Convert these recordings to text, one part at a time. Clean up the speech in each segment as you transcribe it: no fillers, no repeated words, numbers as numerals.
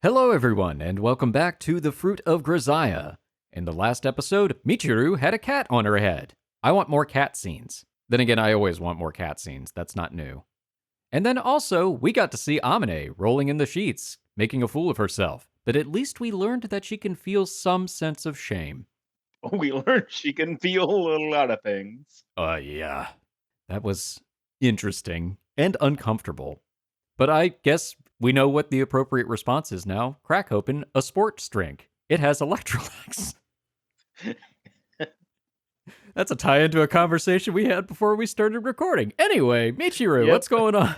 Hello everyone, and welcome back to the Fruit of Grisaia. In the last episode, Michiru had a cat on her head. I want more cat scenes. Then again, I always want more cat scenes, that's not new. And then also, we got to see Amine rolling in the sheets, making a fool of herself. But at least we learned that she can feel some sense of shame. We learned she can feel a lot of things. Yeah. That was interesting and uncomfortable. But I guess we know what the appropriate response is now. Crack open a sports drink. It has electrolytes. That's a tie into a conversation we had before we started recording. Anyway, Michiru, Yep. what's going on?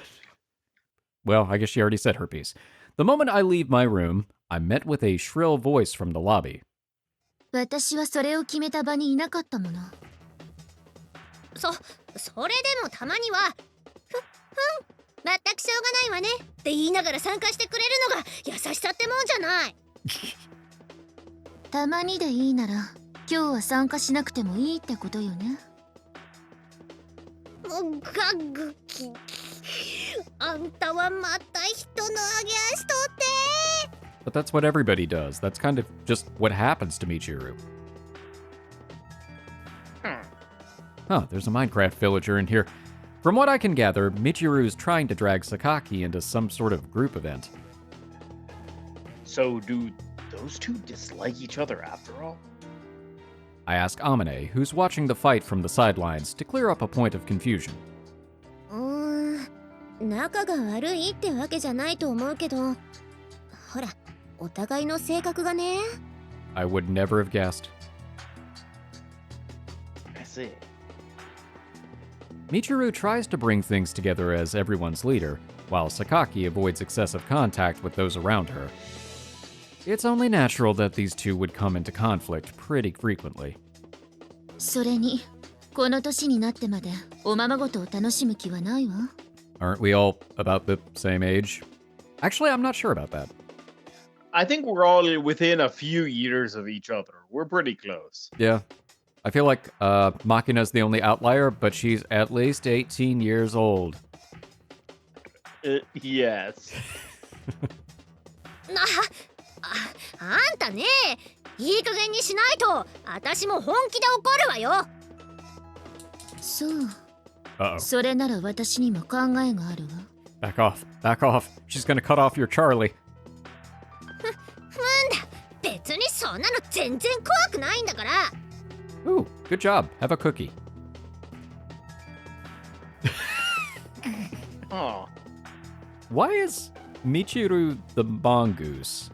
Well, I guess she already said her piece. The moment I leave my room, I'm met with a shrill voice from the lobby. 私はそれを決めた場にいなかったもの。それでもたまには全くしょうがないわねって言いながら参加してくれるのが優しさってもんじゃない。たまにでいいなら今日は参加しなくてもいいってことよね。ガグキあんたはまた人の揚げ足取って。 But that's what everybody does. That's kind of just what happens to Michiru. Huh, there's a Minecraft villager in here. From what I can gather, Michiru's trying to drag Sachi into some sort of group event. So do those two dislike each other after all? I ask Amine, who's watching the fight from the sidelines, to clear up a point of confusion. 仲が悪いってわけじゃないと思うけど、ほら、お互いの性格がね。I would never have guessed. I see. Michiru tries to bring things together as everyone's leader, while Sakaki avoids excessive contact with those around her. It's only natural that these two would come into conflict pretty frequently. それにこの年になってまでおままごとを楽しむ気はないわ。 Aren't we all about the same age? Actually, I'm not sure about that. I think we're all within a few years of each other. We're pretty close. Yeah. I feel like Makina's the only outlier, but she's at least 18 years old. Yes. あんたね、いい加減にしないと私も本気で怒るわよ。そう。 Uh-oh. それなら私にも考えがあるわ。 Back off. Back off. She's gonna cut off your Charlie. 別にそんなの全然怖くないんだから。 Ooh, good job. Have a cookie. Oh. Why is Michiru the mongoose?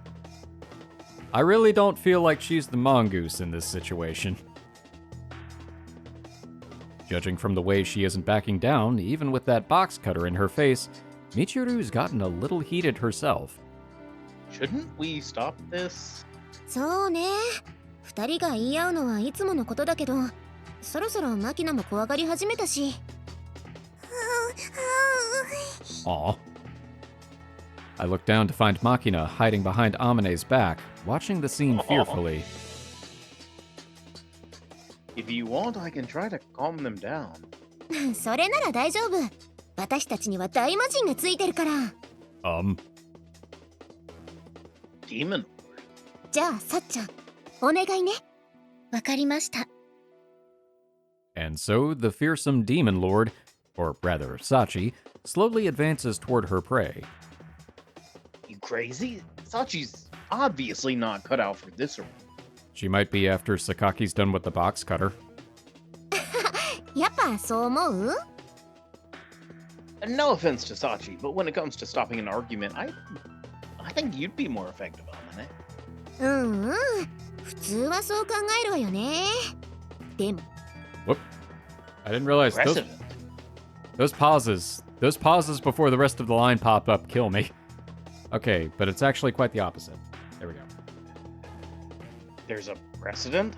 I really don't feel like she's the mongoose in this situation. Judging from the way she isn't backing down, even with that box cutter in her face, Michiru's gotten a little heated herself. Shouldn't we stop this? そうね。二人が言い合うのはいつものことだけど、そろそろマキナも怖がり始めたし。Aw. I look down to find Makina hiding behind Amine's back, watching the scene fearfully. If you want, I can try to calm them down. それなら大丈夫。私たちには大魔神がついてるから。Demon. じゃあ、さっちゃん、お願いね。わかりました。 And so the fearsome demon lord, or rather Sachi, slowly advances toward her prey. You crazy? Sachi's obviously not cut out for this arena. She might be after Sakaki's done with the box cutter. やっぱそう思う？ And no offense to Sachi, but when it comes to stopping an argument, I think you'd be more effective on it. 普通はそう考えるわよね。でも。 Whoop. I didn't realize those pauses before the rest of the line pop up kill me. Okay, but it's actually quite the opposite. There we go. There's a precedent?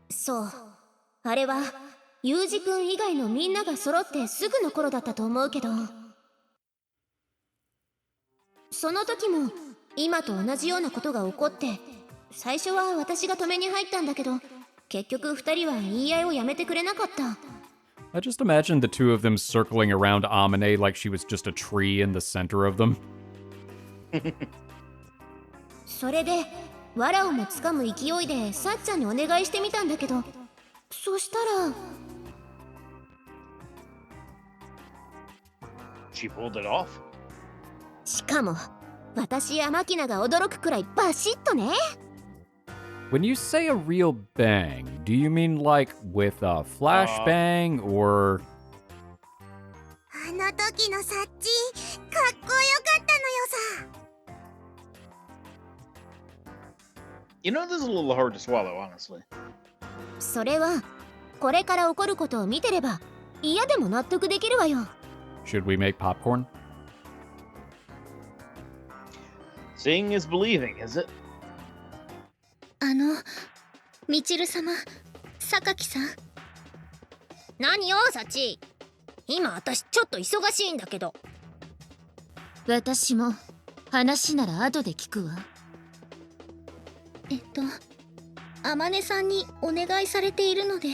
そう。あれは、ユージくん以外のみんなが揃ってすぐの頃だったと思うけど。その時も、今と同じようなことが起こって、最初は私が止めに入ったんだけど、結局二人は言い合いをやめてくれなかった。I just imagined the two of them circling around Amine like she was just a tree in the center of them. それで藁をもつかむ勢いでさっちゃんにお願いしてみたんだけど、そしたら She pulled it off. しかも私やマキナが驚くくらいバシッとね。 When you say a real bang, do you mean like with a flashbang or... あの時のサッチかっこよかったのよさ。 You know, this is a little hard to swallow, honestly. それはこれから起こることを見てれば嫌でも納得できるわよ。 Should we make popcorn? Seeing is believing, is it? ミチル様、榊さん。何よサチ、今私ちょっと忙しいんだけど。私も話なら後で聞くわ。あまねさんにお願いされているので、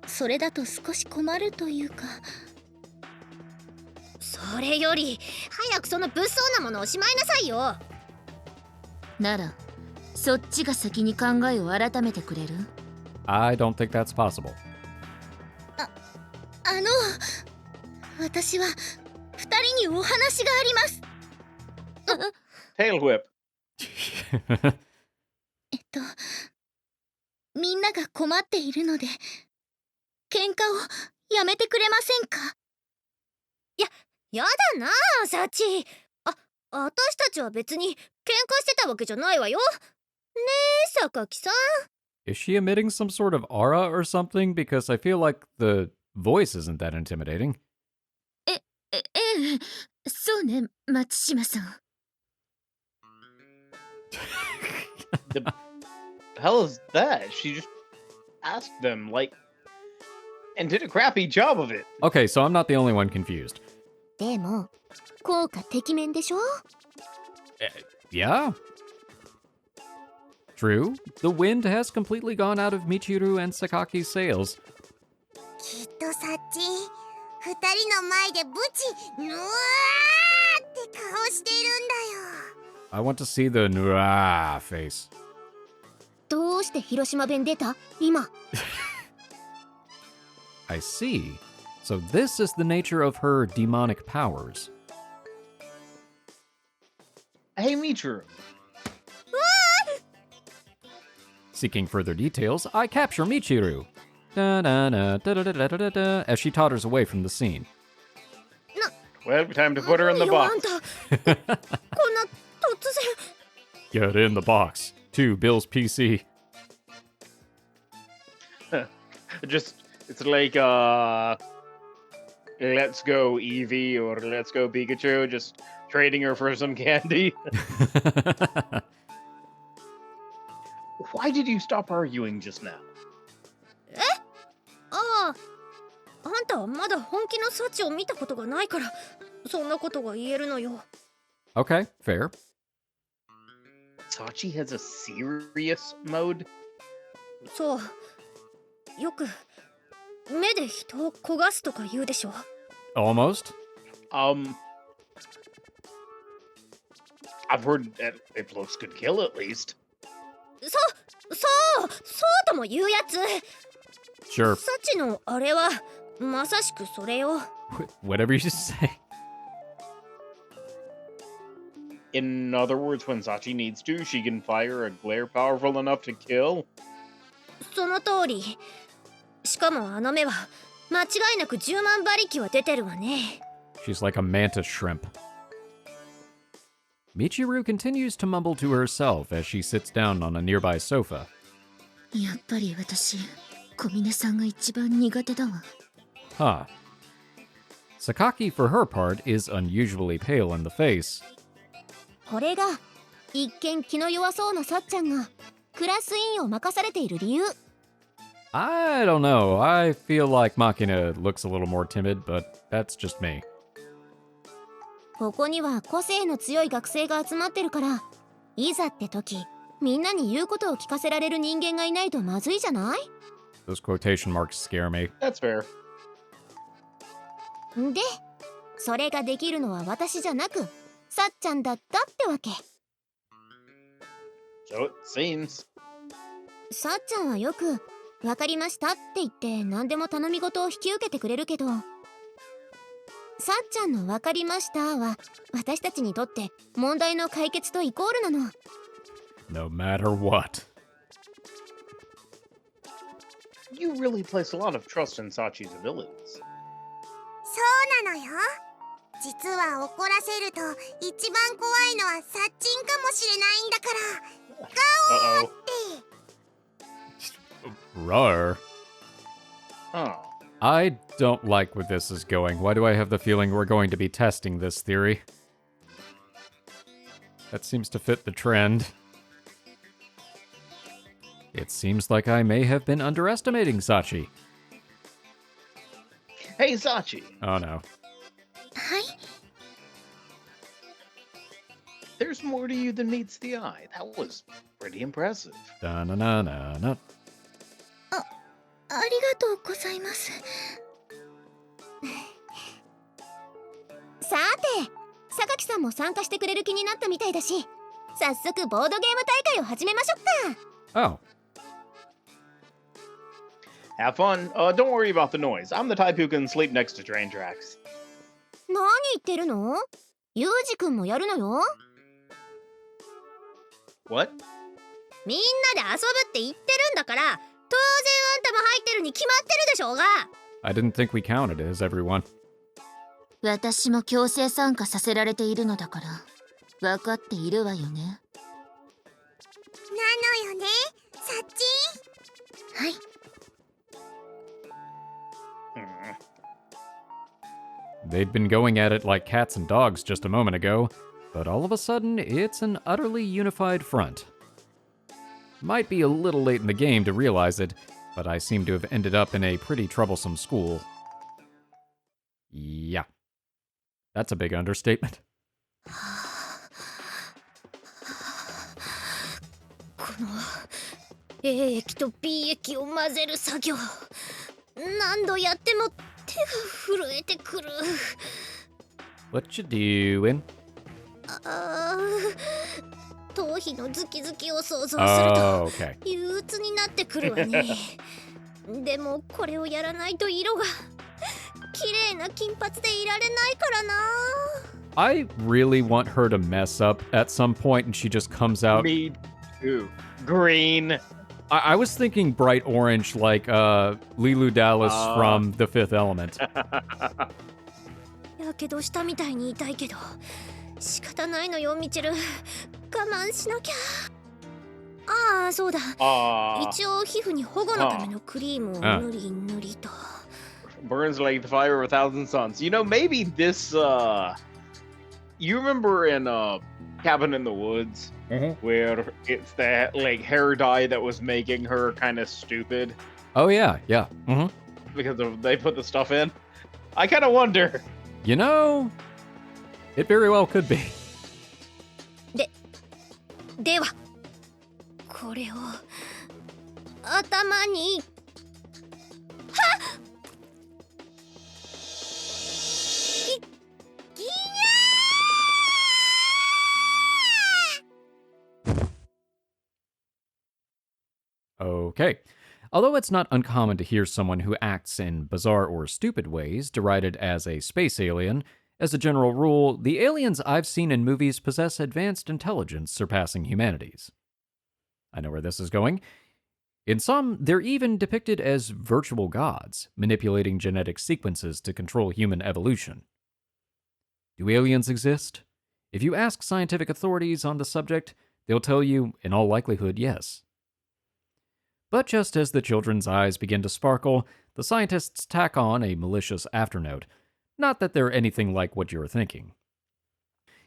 それだと少し困るというか。それより早くその物騒なものをしまいなさいよ。ならそっちが先に考えを改めてくれる？ I don't think that's possible. 私は二人にお話があります。 Tail whip. みんなが困っているので喧嘩をやめてくれませんか？やだなあサチ。私たちは別に喧嘩してたわけじゃないわよ。ねえ榊さん。 Is she emitting some sort of aura or something? Because I feel like the voice isn't that intimidating. ええ、そうね、松島さん。The hell is that? She just asked them, like, and did a crappy job of it. Okay, so I'm not the only one confused. でも効果てきめんでしょ。 Yeah. True, the wind has completely gone out of Michiru and Sakaki's sails. きっとサッチ二人の前でブチぬわーって顔してるんだよ。 I want to see the Nura face. どうして広島弁出た今？ I see. So this is the nature of her demonic powers. Hey, Michiru. Seeking further details, I capture Michiru. Da-da-da, as she totters away from the scene. Well, time to put her in the 何よあ box. んたこんな突然。 Get in the box. To Bill's PC. It's like, let's go Eevee or let's go Pikachu, just trading her for some candy. Why did you stop arguing just now? あんたはまだ本気のサチを見たことがないからそんなことが言えるのよ。 Okay, fair. Sachi has a serious mode? そう、よく目で人を焦がすとか言うでしょ。 Almost. I've heard that Iplos could kill at least. そうとも言うやつ。 Sure. サチのあれはまさしくそれよ。 Whatever you say. In other words, when Sachi needs to, she can fire a glare powerful enough to kill. その通り。しかもあの目は間違いなく10万馬力は出てるわね。 She's like a mantis shrimp. Michiru continues to mumble to herself as she sits down on a nearby sofa. やっぱり私、小峰さんが一番苦手だわ。 Huh. Sakaki, for her part, is unusually pale in the face. これが一見気の弱そうなさっちゃんがクラス委員を任されている理由。 I don't know. I feel like Makina looks a little more timid, but that's just me. ここには個性の強い学生が集まってるから、いざって時みんなに言うことを聞かせられる人間がいないとまずいじゃない？ Those quotation marks scare me. That's fair. で、それができるのは私じゃなくさっちゃんだったってわけ。 So it seems. さっちゃんはよく「わかりました」って言って何でも頼み事を引き受けてくれるけど、さっちゃんの「わかりました」は私たちにとって問題の解決とイコールなの。 No matter what. You really place a lot of trust in Sachi's abilities. そうなのよ。実は怒らせると一番怖いのはサッチンかもしれないんだから。 Uh-oh. って Rawr. Oh. I don't like where this is going. Why do I have the feeling we're going to be testing this theory? That seems to fit the trend. It seems like I may have been underestimating Sachi. Hey, Sachi. Oh no. はい。 There's more to you than meets the eye. That was pretty impressive. Da-na-na-na-na. ありがとうございます。さて、榊さんも参加してくれる気になったみたいだし、早速ボードゲーム大会を始めましょうか。 Oh. Have fun. Don't worry about the noise. I'm the type who can sleep next to train tracks. 何言ってるの？ユージくんもやるのよ。 What? みんなで遊ぶって言ってるんだから、当然あんたも入ってるに決まってるでしょうが。 I didn't think we counted as everyone. 私も強制参加させられているのだから分かっているわよね。なのよね、サッチン。はい。 Hmm. They'd been going at it like cats and dogs just a moment ago, but all of a sudden, it's an utterly unified front. Might be a little late in the game to realize it, but I seem to have ended up in a pretty troublesome school. Yeah. That's a big understatement. この A 液と B 液を混ぜる作業、何度やっても手が震えてくる。 What you doing? あー、頭皮のズキズキを想像する Oh, と okay. 憂鬱になってくるわね。でもこれをやらないと色が綺麗な金髪でいられないからな。 I really want her to mess up at some point and she just comes out. Me too. Green. I was thinking bright orange like Lilu Dallas from The Fifth Element. やけどしたみたいに痛いけど仕方ないのよミチェル、我慢しなきゃ。ああそうだ、 一応皮膚に保護のためのクリームを塗り塗りと。 Burns like the fire of a thousand suns. You know, maybe this, you remember in, Cabin in the Woods, where it's that, like, hair dye that was making her kind of stupid Oh yeah, yeah. Mm-hmm. because they put the stuff in? I kind of wonder. You know, it very well could be. ではこれを頭に。 Okay. Although it's not uncommon to hear someone who acts in bizarre or stupid ways derided as a space alien, as a general rule, the aliens I've seen in movies possess advanced intelligence surpassing humanity's. I know where this is going. In some, they're even depicted as virtual gods, manipulating genetic sequences to control human evolution. Do aliens exist? If you ask scientific authorities on the subject, they'll tell you, in all likelihood, yes. But just as the children's eyes begin to sparkle, the scientists tack on a malicious afternote. Not that they're anything like what you're thinking.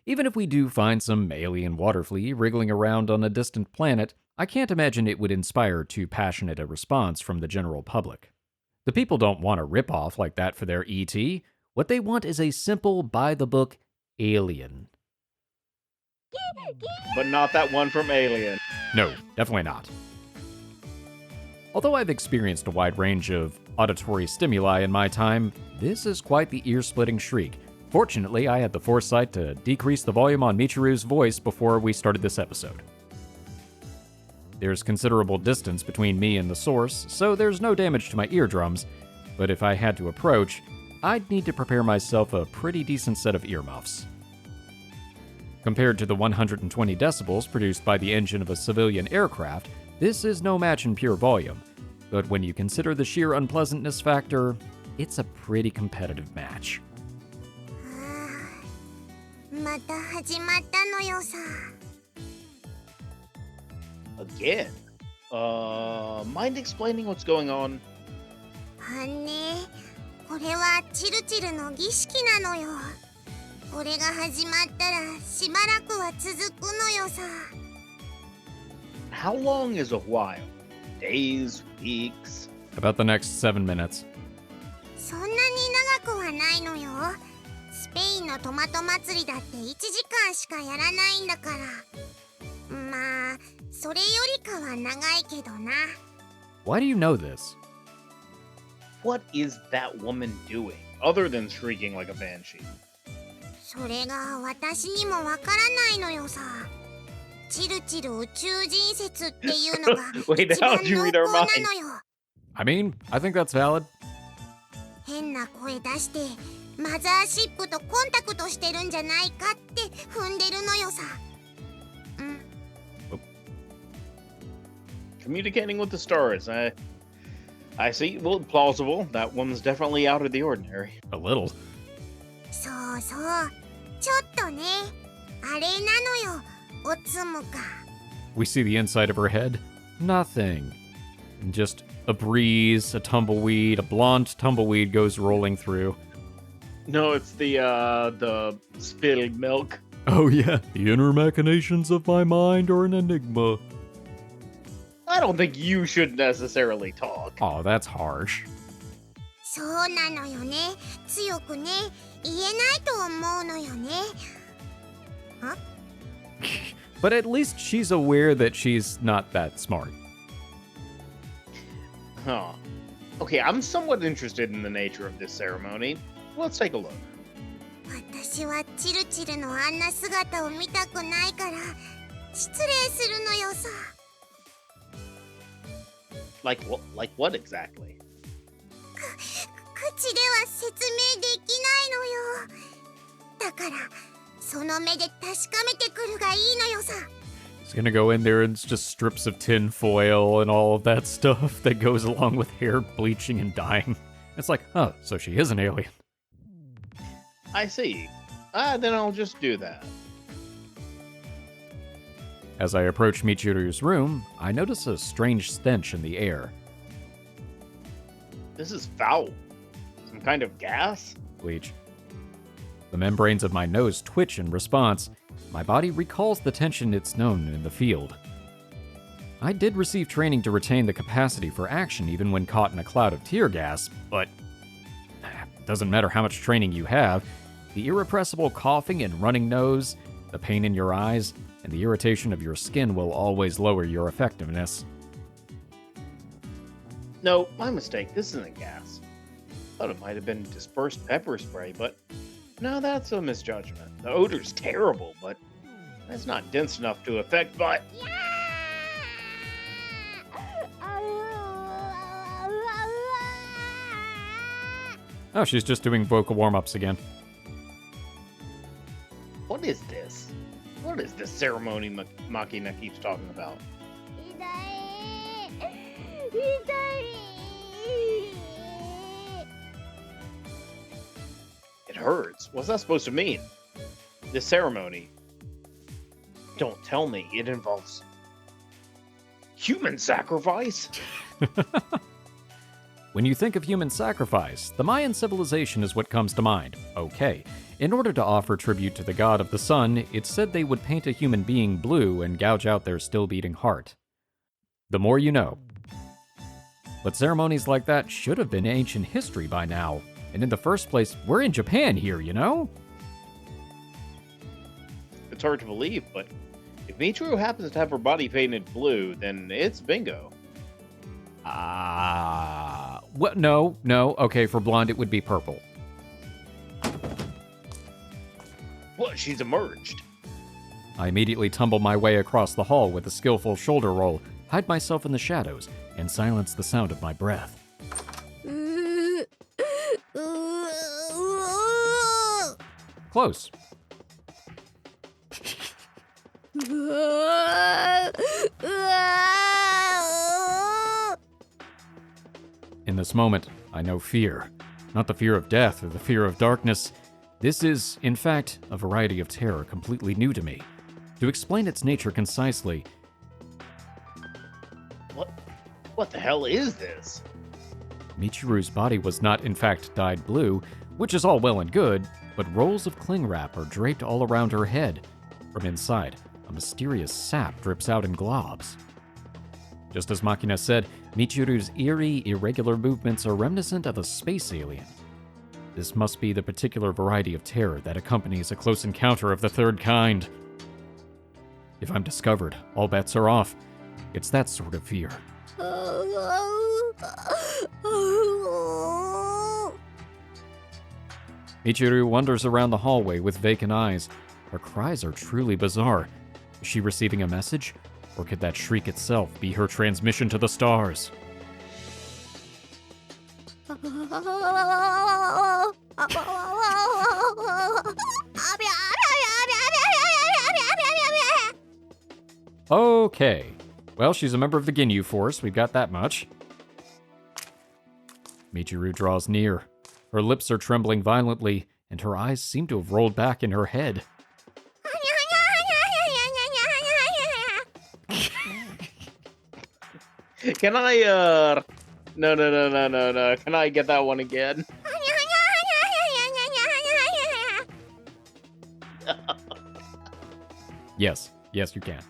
Even if we do find some alien water flea wriggling around on a distant planet, I can't imagine it would inspire too passionate a response from the general public. The people don't want a ripoff like that for their ET. What they want is a simple, by-the-book alien. But not that one from Alien. No, definitely not. Although I've experienced a wide range of auditory stimuli in my time, this is quite the ear-splitting shriek, Fortunately, I had the foresight to decrease the volume on Michiru's voice before we started this episode. There's considerable distance between me and the source, so there's no damage to my eardrums, but if I had to approach, I'd need to prepare myself a pretty decent set of earmuffs. Compared to the 120 decibels produced by the engine of a civilian aircraft, this is no match in pure volume, but when you consider the sheer unpleasantness factor, it's a pretty competitive match. また始まったのよさ。 Again? Mind explaining what's going on? あんね、これはチルチルの儀式なのよ。これが始まったらしばらくは続くのよさ。 How long is a while? Days, weeks? About the next 7 minutes. そんなに長くはないのよ。スペインのトマト祭りだって1時間しかやらないんだから。まあ、それよりかは長いけどな。 Why do you know this? What is that woman doing, other than shrieking like a banshee? それが私にもわからないのよさ。チルチル宇宙人説っていうのが Wait, 一番 how'd you 濃 read 厚 our な minds? のよ。 I mean, I think that's valid. 変な声出してマザーシップとコンタクトしてるんじゃないかって踏んでるのよさ。うん。 Communicating with the stars. I see. Well, plausible. That woman's definitely out of the ordinary. A little. そうそう。ちょっとね。あれなのよ。おつむか。 We see the inside of her head. Nothing. Just a breeze, a tumbleweed, a blonde tumbleweed goes rolling through. No, it's the spilled milk. Oh yeah, the inner machinations of my mind are an enigma. I don't think you should necessarily talk. Oh, that's harsh. そうなのよね。強くね。言えないと思うのよね。は But at least she's aware that she's not that smart. Huh. Okay, I'm somewhat interested in the nature of this ceremony. Let's take a look. 私はチルチルのあんな姿を見たくないから失礼するのよさ。 Like what exactly? 口では説明できないのよ。だからその目で確かめてくるがいいのよさ。 He's gonna go in there and it's just strips of tin foil and all of that stuff that goes along with hair bleaching and dyeing. It's like, oh, so she is an alien. I see. Then I'll just do that. As I approach Michiru's room, I notice a strange stench in the air. This is foul. Some kind of gas? Bleach. The membranes of my nose twitch in response. My body recalls the tension it's known in the field. I did receive training to retain the capacity for action even when caught in a cloud of tear gas, but it doesn't matter how much training you have, the irrepressible coughing and running nose, the pain in your eyes, and the irritation of your skin will always lower your effectiveness. No, my mistake. This isn't gas. Thought it might have been dispersed pepper spray, but no, that's a misjudgment. The odor's terrible, but that's not dense enough to affect my... Oh, she's just doing vocal warm-ups again. What is this? What is this ceremony Makina keeps talking about? 痛い痛い It hurts. What's that supposed to mean? This ceremony. Don't tell me it involves human sacrifice? When you think of human sacrifice, the Mayan civilization is what comes to mind. Okay. In order to offer tribute to the god of the sun, it's said they would paint a human being blue and gouge out their still-beating heart. The more you know. But ceremonies like that should have been ancient history by now. And in the first place, we're in Japan here, you know? It's hard to believe, but if Michiru happens to have her body painted blue, then it's bingo. What? No. Okay, for blonde, it would be purple. What? She's emerged. I immediately tumble my way across the hall with a skillful shoulder roll, hide myself in the shadows, and silence the sound of my breath. Close. In this moment, I know fear. Not the fear of death or the fear of darkness. This is, in fact, a variety of terror completely new to me. To explain its nature concisely... What the hell is this? Michiru's body was not, in fact, dyed blue, which is all well and good, but rolls of cling wrap are draped all around her head. From inside, a mysterious sap drips out in globs. Just as Makina said, Michiru's eerie, irregular movements are reminiscent of a space alien. This must be the particular variety of terror that accompanies a close encounter of the third kind. If I'm discovered, all bets are off. It's that sort of fear. Michiru wanders around the hallway with vacant eyes. Her cries are truly bizarre. Is she receiving a message? Or could that shriek itself be her transmission to the stars? Okay. Well, she's a member of the Ginyu Force, we've got that much. Michiru draws near. Her lips are trembling violently, and her eyes seem to have rolled back in her head. Can I, No. Can I get that one again? Yes, you can.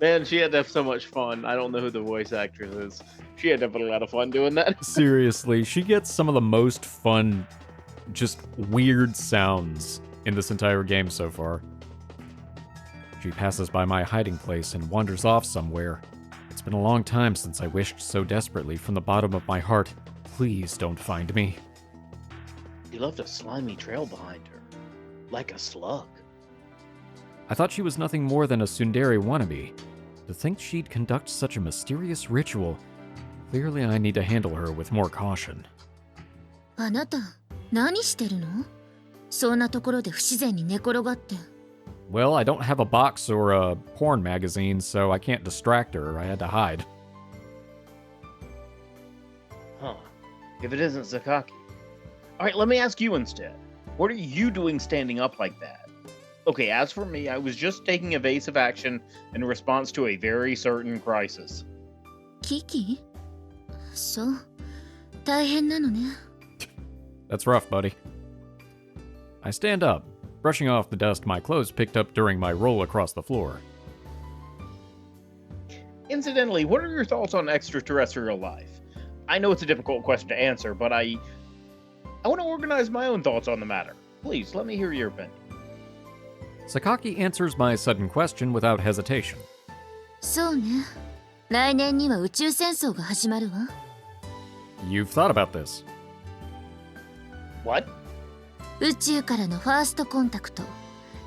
Man, she had to have so much fun. I don't know who the voice actress is. She had definitely a lot of fun doing that. Seriously, she gets some of the most fun, just weird sounds in this entire game so far. She passes by my hiding place and wanders off somewhere. It's been a long time since I wished so desperately from the bottom of my heart, please don't find me. You left a slimy trail behind her. Like a slug. I thought she was nothing more than a tsundere wannabe. To think she'd conduct such a mysterious ritual, clearly I need to handle her with more caution. あなた、何してるの？そんなところで不自然に寝転がって。Well, I don't have a box or a porn magazine, so I can't distract her. I had to hide. Huh. If it isn't Sakaki. Alright, let me ask you instead. What are you doing standing up like that? Okay, as for me, I was just taking evasive action in response to a very certain crisis. キキ？そう。大変なのね。That's rough, buddy. I stand up, brushing off the dust my clothes picked up during my roll across the floor. Incidentally, what are your thoughts on extraterrestrial life? I know it's a difficult question to answer, but I want to organize my own thoughts on the matter. Please, let me hear your opinion. Sakaki answers my sudden question without hesitation. そうね。来年には宇宙戦争が始まるわ。You've thought about this. What? 宇宙からのファーストコンタクト。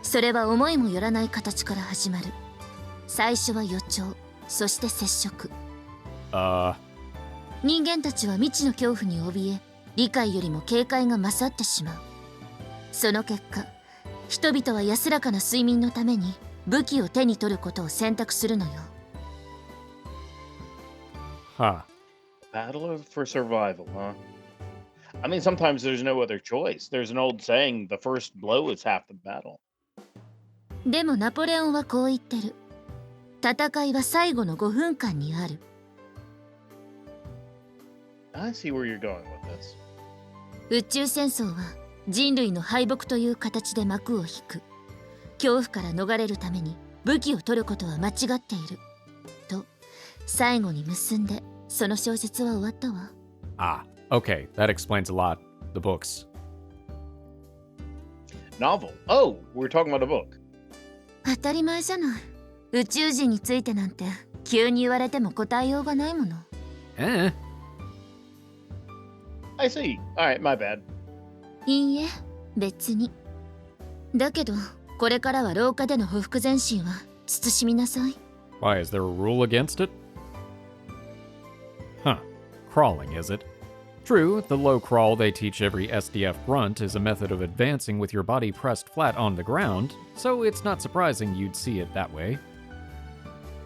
それは思いもよらない形から始まる。最初は予兆、そして接触。人間たちは未知の恐怖に怯え、理解よりも警戒が勝ってしまう。その結果、人々は安らかな睡眠のために武器を手に取ることを選択するのよ。Huh. Battle for survival, huh? I mean, sometimes there's no other choice. There's an old saying, the first blow is half the battle. でもナポレオンはこう言ってる。戦いは最後の5分間にある。I see where you're going with this. 宇宙戦争は人類の敗北という形で幕を引く。恐怖から逃れるために武器を取ることは間違っている。と、最後に結んで、その小説は終わったわ。Ah, okay, that explains a lot. The books. Novel. Oh, we're talking about a book. 当たり前じゃない。宇宙人についてなんて急に言われても答えようがないもの。I see. Alright, my bad. いいえ、別に。だけどこれからは廊下での匍匐前進は慎みなさい。 Why, is there a rule against it? Huh. Crawling, is it? True, the low crawl they teach every SDF grunt is a method of advancing with your body pressed flat on the ground, so it's not surprising you'd see it that way.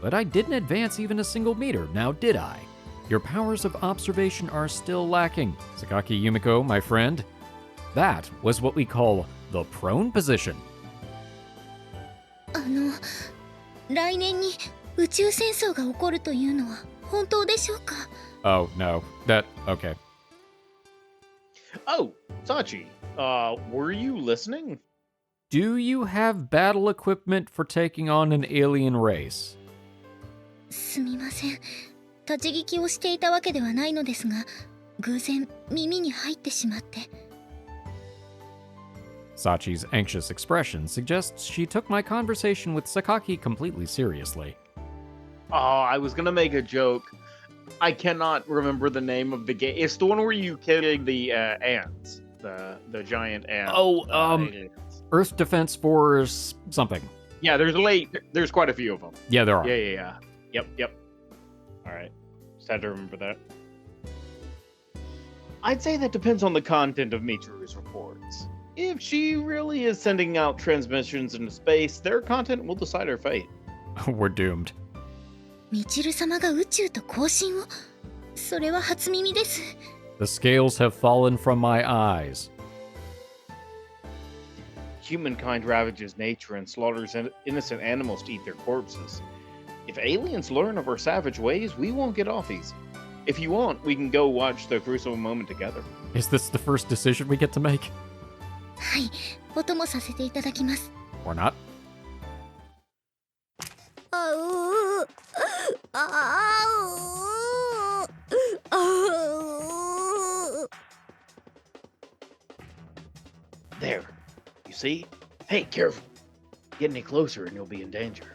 But I didn't advance even a single meter, now did I? Your powers of observation are still lacking, Sakaki Yumiko, my friend. That was what we call the prone position. 来年に宇宙戦争が起こるというのは本当でしょうか？ Oh, no. Okay. Oh, Sachi, were you listening? Do you have battle equipment for taking on an alien race? すみません。立ち聞きをしていたわけではないのですが、偶然耳に入ってしまって。Sachi's anxious expression suggests she took my conversation with Sakaki completely seriously. Oh, I was gonna make a joke. I cannot remember the name of the game. It's the one where you kill the ants, the giant ants. Aliens. Earth Defense Force something. Yeah, there's quite a few of them. Yeah, there are. Yeah. Yep. All right, just had to remember that. I'd say that depends on the content of Michiru's reports. If she really is sending out transmissions into space, their content will decide her fate. We're doomed. みちる様が宇宙と交信を？それは初耳です。The scales have fallen from my eyes. Humankind ravages nature and slaughters innocent animals to eat their corpses. If aliens learn of our savage ways, we won't get off easy. If you want, we can go watch the gruesome moment together. Is this the first decision we get to make? はい、お供させていただきます。 Or not? ？There. You see? Hey, careful. Get any closer and you'll be in danger.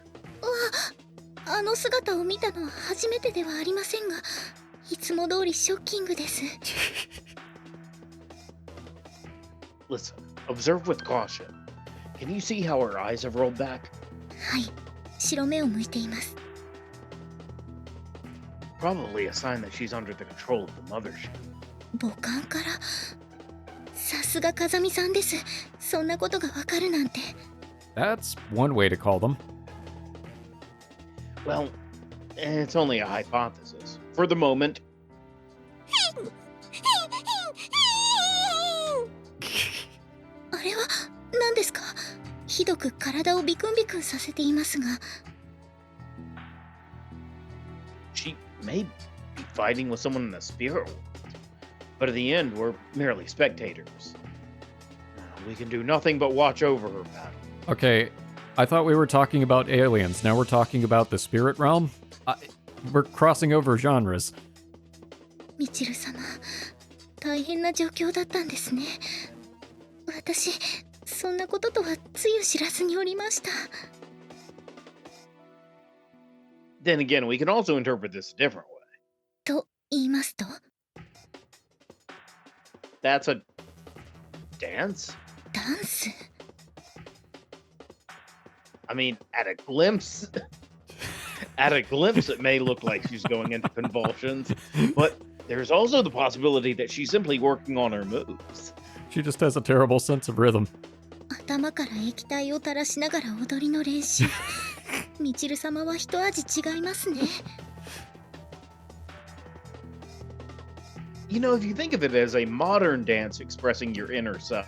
あの姿を見たのは初めてではありませんが、いつも通りショッキングです。Listen, observe with caution. Can you see how her eyes have rolled back? はい、白目を向いています。Probably a sign that she's under the control of the mothership. 母艦から。さすが風見さんです。そんなことがわかるなんて。That's one way to call them. Well, it's only a hypothesis. For the moment. あれは何ですか？ひどく体をビクンビクンさせていますが。She may be fighting with someone in the spirit world. But in the end, we're merely spectators. We can do nothing but watch over her battle. Okay, I thought we were talking about aliens. Now we're talking about the spirit realm? We're crossing over genres. みちる様、大変な状況だったんですね。私、そんなこととはつゆ知らずにおりました。Then again, we can also interpret this a different way. と言いますと？ That's a dance? ダンス？ I mean, at a glimpse, it may look like she's going into convulsions, but there's also the possibility that she's simply working on her moves. She just has a terrible sense of rhythm. 頭から液体を垂らしながら踊りの練習。みちる様は一味違いますね。You know, if you think of it as a modern dance expressing your inner self,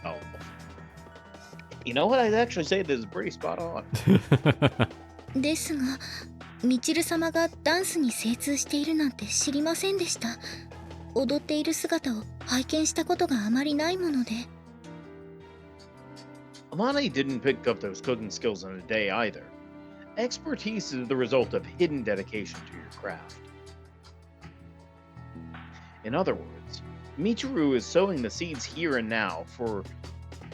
you know what? I'd actually say this is pretty spot on. ですが、みちる様がダンスに精通しているなんて知りませんでした。踊っている姿を拝見したことがあまりないもので。Amane didn't pick up those cooking skills in a day either. Expertise is the result of hidden dedication to your craft. In other words, Michiru is sowing the seeds here and now for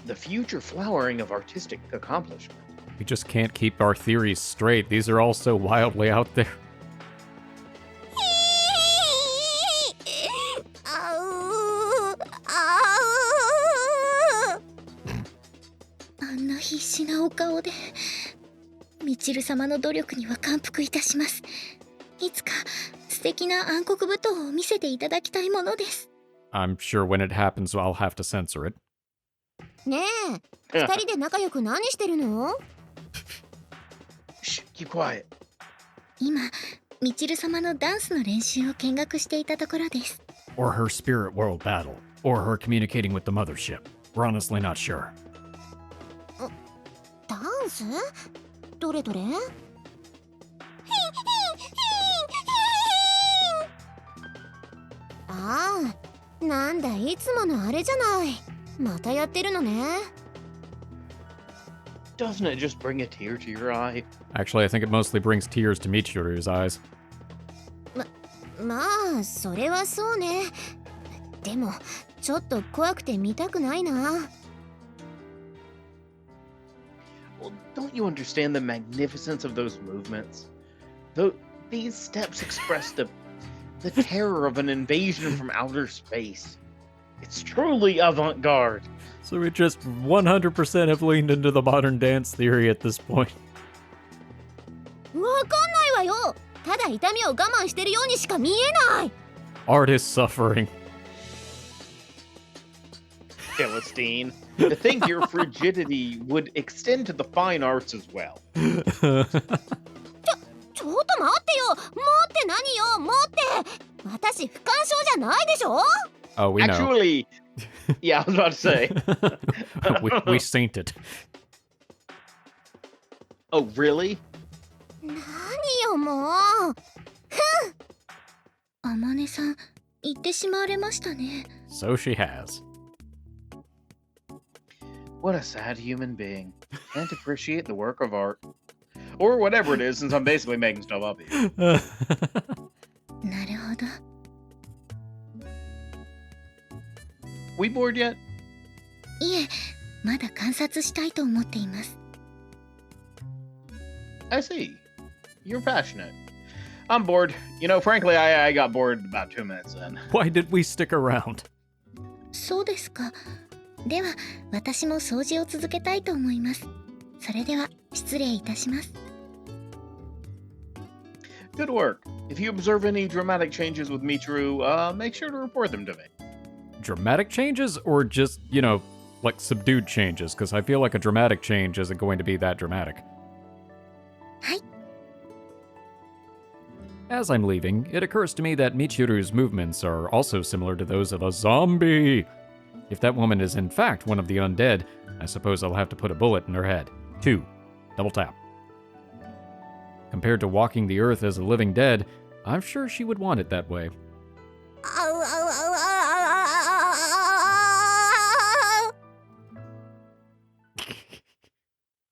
the future flowering of artistic accomplishment. We just can't keep our theories straight. These are all so wildly out there. あんな必お顔で。みちる様の努力には感服いたします。いつか素敵な暗黒舞踏を見せていただきたいものです。 I'm sure when it happens, I'll have to censor it. ねえ、二人で仲良く何してるの？ Shh, keep quiet. 今、みちる様のダンスの練習を見学していたところです。 Or her spirit world battle. Or her communicating with the mothership. We're honestly not sure. ダンス？どれどれ？ああ、なんだいつものあれじゃない。またやってるのね。 Doesn't it just bring a tear to your eye? Actually, I think it mostly brings tears to Michiru's eyes. まあ、それはそうね。でも、ちょっと怖くて見たくないな。 Well, don't you understand the magnificence of those movements? These steps express the terror of an invasion from outer space. It's truly avant-garde. So we just 100% have leaned into the modern dance theory at this point. わかんないわよ。ただ痛みを我慢してるようにしか見えない。 Artist suffering. Philistine. To think your frigidity would extend to the fine arts as well. ちょっと待ってよ。持って何よ。持って。私不干渉じゃないでしょ。 Oh, we know. Actually, yeah, I was about to say. we synced it. Oh, really? 何よもう。あまねさん、言ってしまわれましたね。 So she has. What a sad human being. Can't appreciate the work of art. Or whatever it is, since I'm basically making stuff up here. なるほど。 We bored yet? いえ、まだ観察したいと思っています。 I see. You're passionate. I'm bored. You know, frankly, I got bored about 2 minutes in. Why did we stick around? そうですか。では、私も掃除を続けたいと思います。それでは、失礼いたします。 Good work. If you observe any dramatic changes with Michiru, make sure to report them to me. Dramatic changes or just, like subdued changes? Because I feel like a dramatic change isn't going to be that dramatic. はい。 As I'm leaving, it occurs to me that Michiru's movements are also similar to those of a zombie. If that woman is in fact one of the undead, I suppose I'll have to put a bullet in her head. 2. Double tap. Compared to walking the earth as a living dead, I'm sure she would want it that way.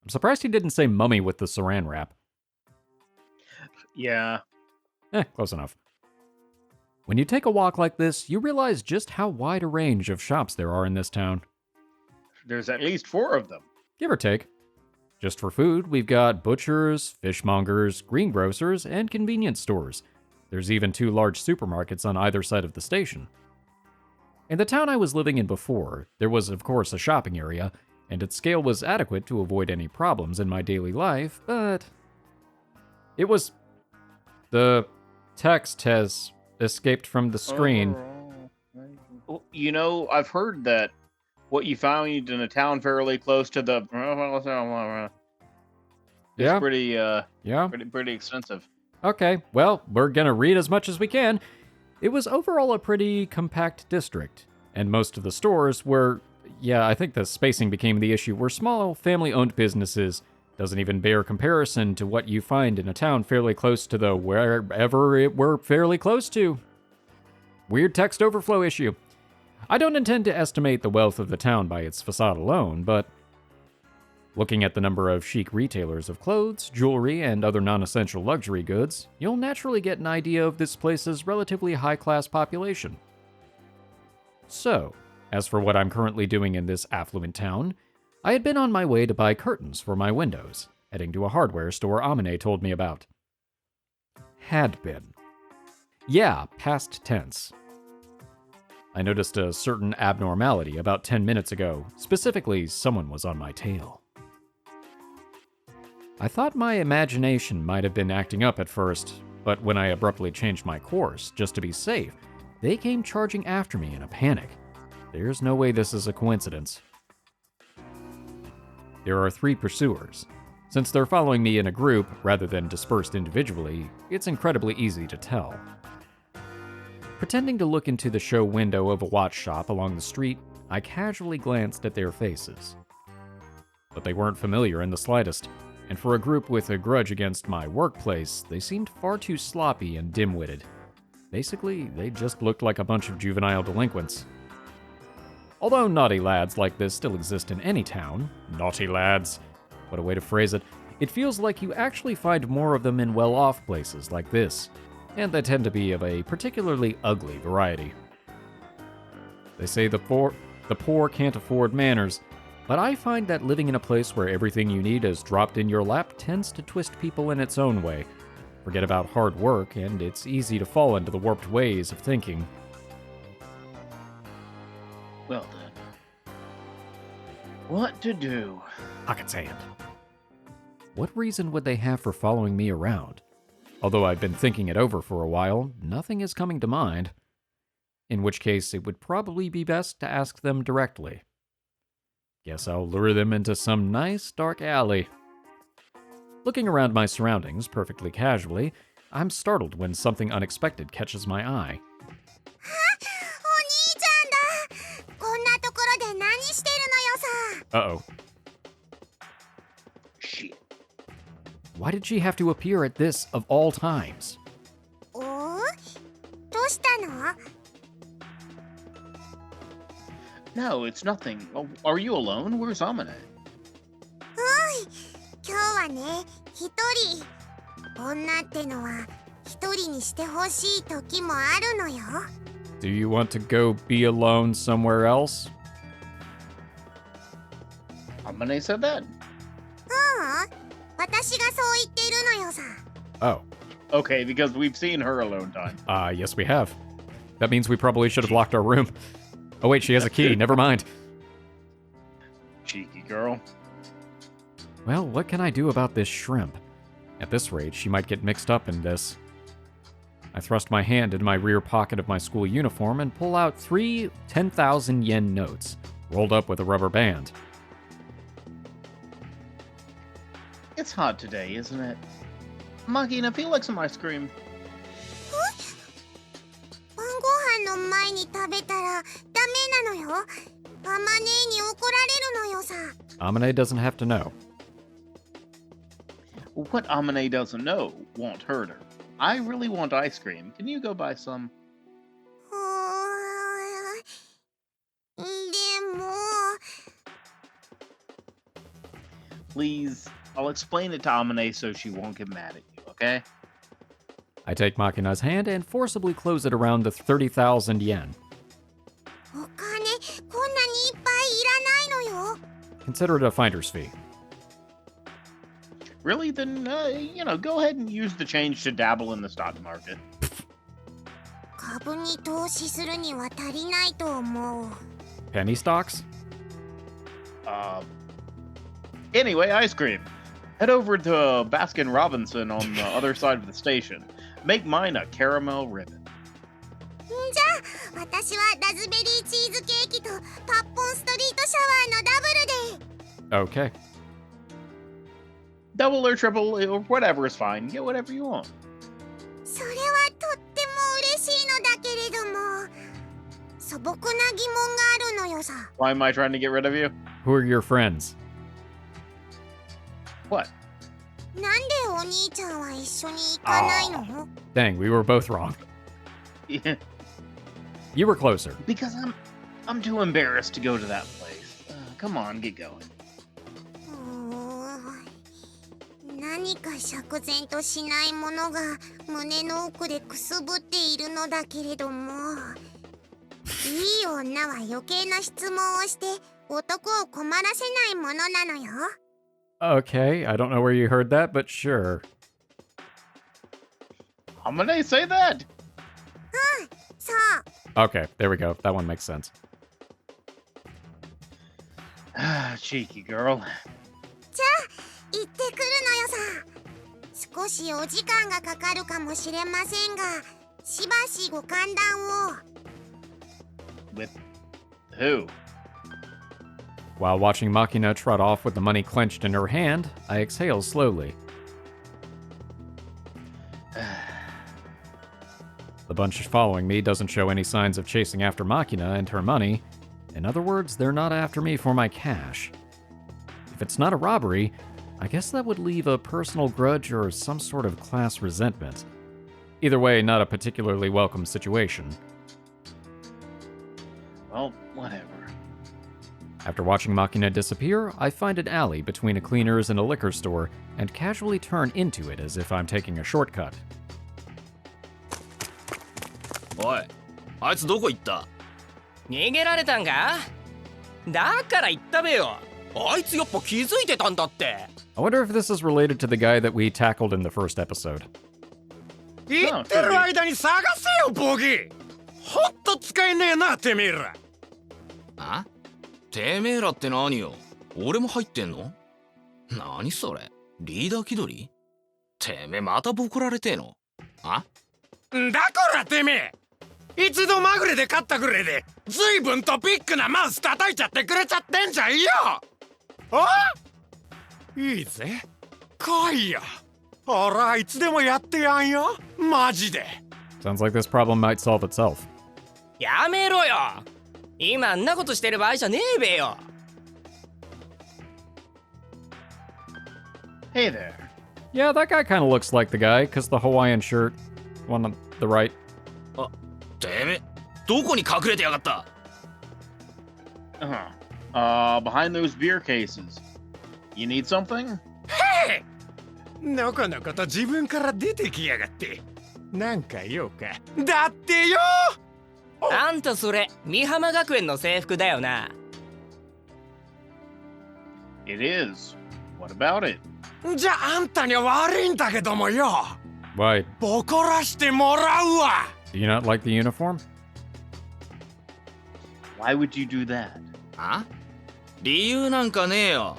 I'm surprised he didn't say mummy with the saran wrap. Yeah. Close enough. When you take a walk like this, you realize just how wide a range of shops there are in this town. There's at least 4 of them. Give or take. Just for food, we've got butchers, fishmongers, greengrocers, and convenience stores. There's even 2 large supermarkets on either side of the station. In the town I was living in before, there was of course a shopping area, and its scale was adequate to avoid any problems in my daily life, but... it was... the text has escaped from the screen. Well, you know, I've heard that what you found in a town fairly close to the... Yeah? Pretty extensive. Okay, well, we're gonna read as much as we can. It was overall a pretty compact district, and most of the stores were... yeah, I think the spacing became the issue, were small, family-owned businesses. Doesn't even bear comparison to what you find in a town fairly close to the wherever it were fairly close to. Weird text overflow issue. I don't intend to estimate the wealth of the town by its facade alone, but looking at the number of chic retailers of clothes, jewelry, and other non-essential luxury goods, you'll naturally get an idea of this place's relatively high-class population. So, as for what I'm currently doing in this affluent town, I had been on my way to buy curtains for my windows, heading to a hardware store Amine told me about. Had been. Yeah, past tense. I noticed a certain abnormality about 10 minutes ago. Specifically, someone was on my tail. I thought my imagination might have been acting up at first, but when I abruptly changed my course, just to be safe, they came charging after me in a panic. There's no way this is a coincidence. There are 3 pursuers. Since they're following me in a group rather than dispersed individually, it's incredibly easy to tell. Pretending to look into the show window of a watch shop along the street, I casually glanced at their faces. But they weren't familiar in the slightest, and for a group with a grudge against my workplace, they seemed far too sloppy and dim-witted. Basically, they just looked like a bunch of juvenile delinquents. Although naughty lads like this still exist in any town, naughty lads, what a way to phrase it, it feels like you actually find more of them in well-off places like this, and they tend to be of a particularly ugly variety. They say the poor can't afford manners, but I find that living in a place where everything you need is dropped in your lap tends to twist people in its own way. Forget about hard work, and it's easy to fall into the warped ways of thinking. Well then. What to do? Pocket sand. What reason would they have for following me around? Although I've been thinking it over for a while, nothing is coming to mind. In which case, it would probably be best to ask them directly. Guess I'll lure them into some nice dark alley. Looking around my surroundings perfectly casually, I'm startled when something unexpected catches my eye. お兄ちゃんだ。こんなところで何してるのよさ。 Uh-oh. Shit. Why did she have to appear at this of all times? お？どうしたの？ No, it's nothing. Oh, are you alone? Where's Amane? 今日はね、一人。女ってのは一人にしてほしい時もあるのよ。 Do you want to go be alone somewhere else? Amane said that. 私がそう言っているのよさ。 Oh. Okay, because we've seen her alone time. Yes we have. That means we probably should have locked our room. Oh wait, she has a key, never mind. Cheeky girl. Well, what can I do about this shrimp? At this rate, she might get mixed up in this. I thrust my hand into my rear pocket of my school uniform and pull out 3 10,000 yen notes, rolled up with a rubber band. It's hot today, isn't it? Makina, feel like some ice cream. 晩ご飯の前に食べたらダメなのよ。ママ姉に怒られるのよさ。 Amane doesn't have to know. What Amane doesn't know won't hurt her. I really want ice cream. Can you go buy some? でも Please, I'll explain it to Amane so she won't get mad at you, okay? I take Makina's hand and forcibly close it around the 30,000 yen. お金こんなにいっぱいいらないのよ。 Consider it a finder's fee. Really? Then, go ahead and use the change to dabble in the stock market. 株に投資するには足りないと思う。 Penny stocks? Anyway, ice cream. Head over to Baskin Robinson on the other side of the station. Make mine a caramel ribbon. じゃあ私はラズベリーチーズケーキとパッポンストリートシャワーのダブルで。 Okay. Double or triple or whatever is fine. Get whatever you want. それはとっても嬉しいのだけれども、素朴な疑問があるのよさ。 Why am I trying to get rid of you? Who are your friends? What? なんでお兄ちゃんは一緒に行かないの？ Dang, we were both wrong. Yeah, You were closer. because I'm too embarrassed to go to that place. Come on, get going. 何か釈然としないものが胸の奥でくすぶっているのだけれども、いい女は余計な質問をして男を困らせないものなのよ。 Okay, I don't know where you heard that, but sure. Amane, say that! そう。 Okay, there we go. That one makes sense. Cheeky girl. じゃあ行ってくるのよさ。少しお時間がかかるかもしれませんが、しばしご歓談を。 With who? While watching Makina trot off with the money clenched in her hand, I exhale slowly. The bunch following me doesn't show any signs of chasing after Makina and her money. In other words, they're not after me for my cash. If it's not a robbery, I guess that would leave a personal grudge or some sort of class resentment. Either way, not a particularly welcome situation. Well, whatever. After watching Makina disappear, I find an alley between a cleaner's and a liquor store and casually turn into it as if I'm taking a shortcut. おい、あいつどこ行った？逃げられたんか？だから言ったべよ。あいつやっぱ気づいてたんだって。I wonder if this is related to the guy that we tackled in the first episode. 言ってる間に探せよ、ボギ。ほんと使えねえな、てめえら。あ？てめえらって何よ？俺も入ってんの？何それ？リーダー気取り？てめえまたボコられてえの？あ？だからてめえ！一度まぐれで勝ったぐらいで随分とビッグなマウス叩いちゃってくれちゃってんじゃんよ。あ？いいぜ、来いよ。俺はいつでもやってやんよ、マジで。 Sounds like this problem might solve itself. やめろよ。今んなことしてる場合じゃねえべよ。Hey there. Yeah, that guy kind of looks like the guy, because the Hawaiian shirt, one on the right. あ、てめえ、どこに隠れてやがった？ Behind those beer cases. You need something? へえ！のこのこと自分から出てきやがって。なんか用か？だってよ！あんたそれ、美浜学園の制服だよな。It is. What about it? じゃああんたには悪いんだけどもよ。Why? ボコらしてもらうわ。Do you not like the uniform? Why would you do that? あ？理由なんかねえよ。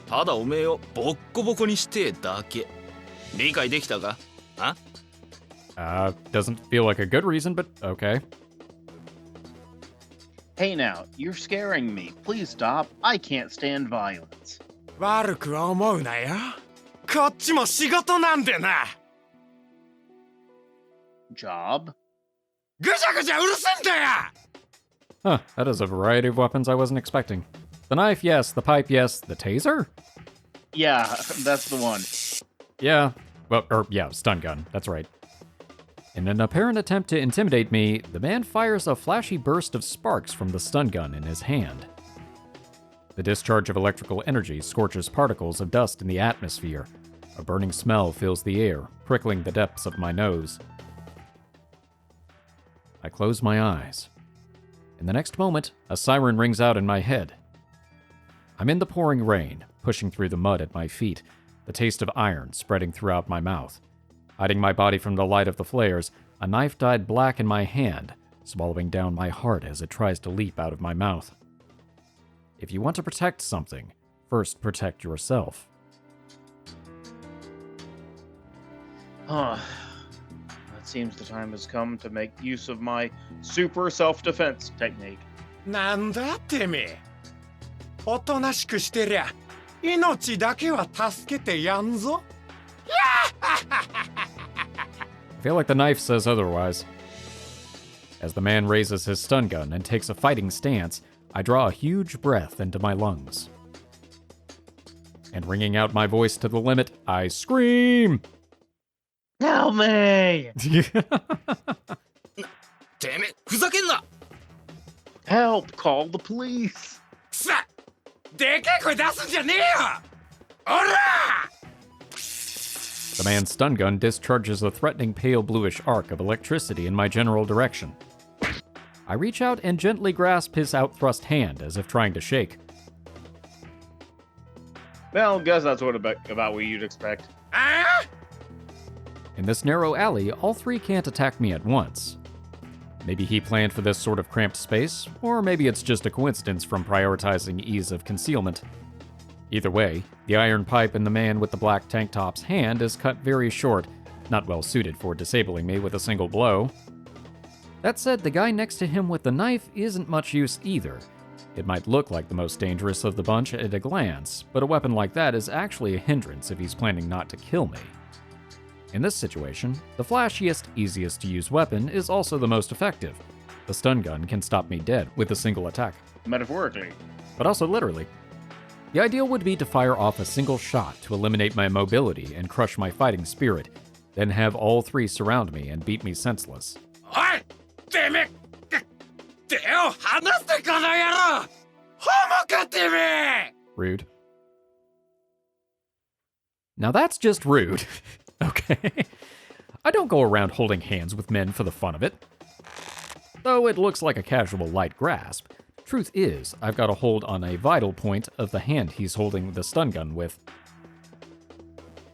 ただおめえをボッコボコにしてえだけ。理解できたか？あ？ Doesn't feel like a good reason, but okay. Hey now, you're scaring me. Please stop. I can't stand violence. 悪くは思うなよ。こっちも仕事なんでな。Job? ぐちゃぐちゃうるせえんだよ。 Huh, that is a variety of weapons I wasn't expecting. The knife, yes. The pipe, yes. The taser? Yeah, that's the one. Yeah. Well, yeah, stun gun. That's right. In an apparent attempt to intimidate me, the man fires a flashy burst of sparks from the stun gun in his hand. The discharge of electrical energy scorches particles of dust in the atmosphere. A burning smell fills the air, prickling the depths of my nose. I close my eyes. In the next moment, a siren rings out in my head. I'm in the pouring rain, pushing through the mud at my feet, the taste of iron spreading throughout my mouth. Hiding my body from the light of the flares, a knife dyed black in my hand, swallowing down my heart as it tries to leap out of my mouth. If you want to protect something, first protect yourself. It seems the time has come to make use of my super self-defense technique. なんだてめえ。おとなしくしてりゃ、命だけは助けてやんぞ。I feel like the knife says otherwise. As the man raises his stun gun and takes a fighting stance, I draw a huge breath into my lungs. And wringing out my voice to the limit, I scream! Help me! てめえ、ふざけんな。 Help! Call the police! さ、でけえ声出すんじゃねえよ。おらThe man's stun gun discharges a threatening pale bluish arc of electricity in my general direction. I reach out and gently grasp his outthrust hand as if trying to shake. Well, guess that's about what you'd expect. あ？ In this narrow alley, all three can't attack me at once. Maybe he planned for this sort of cramped space, or maybe it's just a coincidence from prioritizing ease of concealment. Either way, the iron pipe in the man with the black tank top's hand is cut very short, not well suited for disabling me with a single blow. That said, the guy next to him with the knife isn't much use either. It might look like the most dangerous of the bunch at a glance, but a weapon like that is actually a hindrance if he's planning not to kill me. In this situation, the flashiest, easiest to use weapon is also the most effective. The stun gun can stop me dead with a single attack. Metaphorically. But also literally. The ideal would be to fire off a single shot to eliminate my mobility and crush my fighting spirit, then have all three surround me and beat me senseless. Oi! Damn it! Rude. Now that's just rude. Okay. I don't go around holding hands with men for the fun of it. Though it looks like a casual light grasp, truth is, I've got a hold on a vital point of the hand he's holding the stun gun with.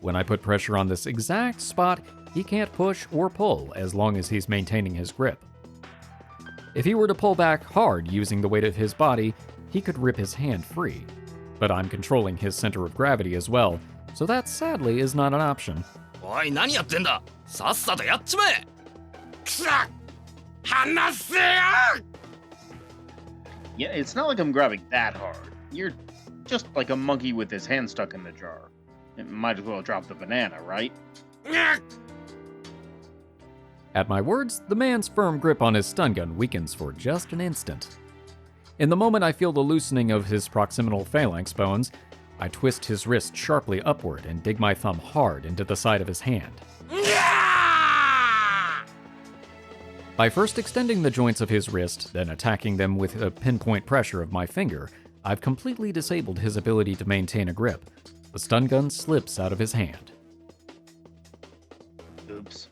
When I put pressure on this exact spot, he can't push or pull as long as he's maintaining his grip. If he were to pull back hard using the weight of his body, he could rip his hand free. But I'm controlling his center of gravity as well, so that sadly is not an option. おい、何やってんだ。さっさとやっちまえ。くさっ、離せよ。 Yeah, it's not like I'm grabbing that hard. You're just like a monkey with his hand stuck in the jar. It might as well drop the banana, right? At my words, the man's firm grip on his stun gun weakens for just an instant. In the moment I feel the loosening of his proximal phalanx bones, I twist his wrist sharply upward and dig my thumb hard into the side of his hand. By first extending the joints of his wrist, then attacking them with a pinpoint pressure of my finger, I've completely disabled his ability to maintain a grip. The stun gun slips out of his hand. Oops.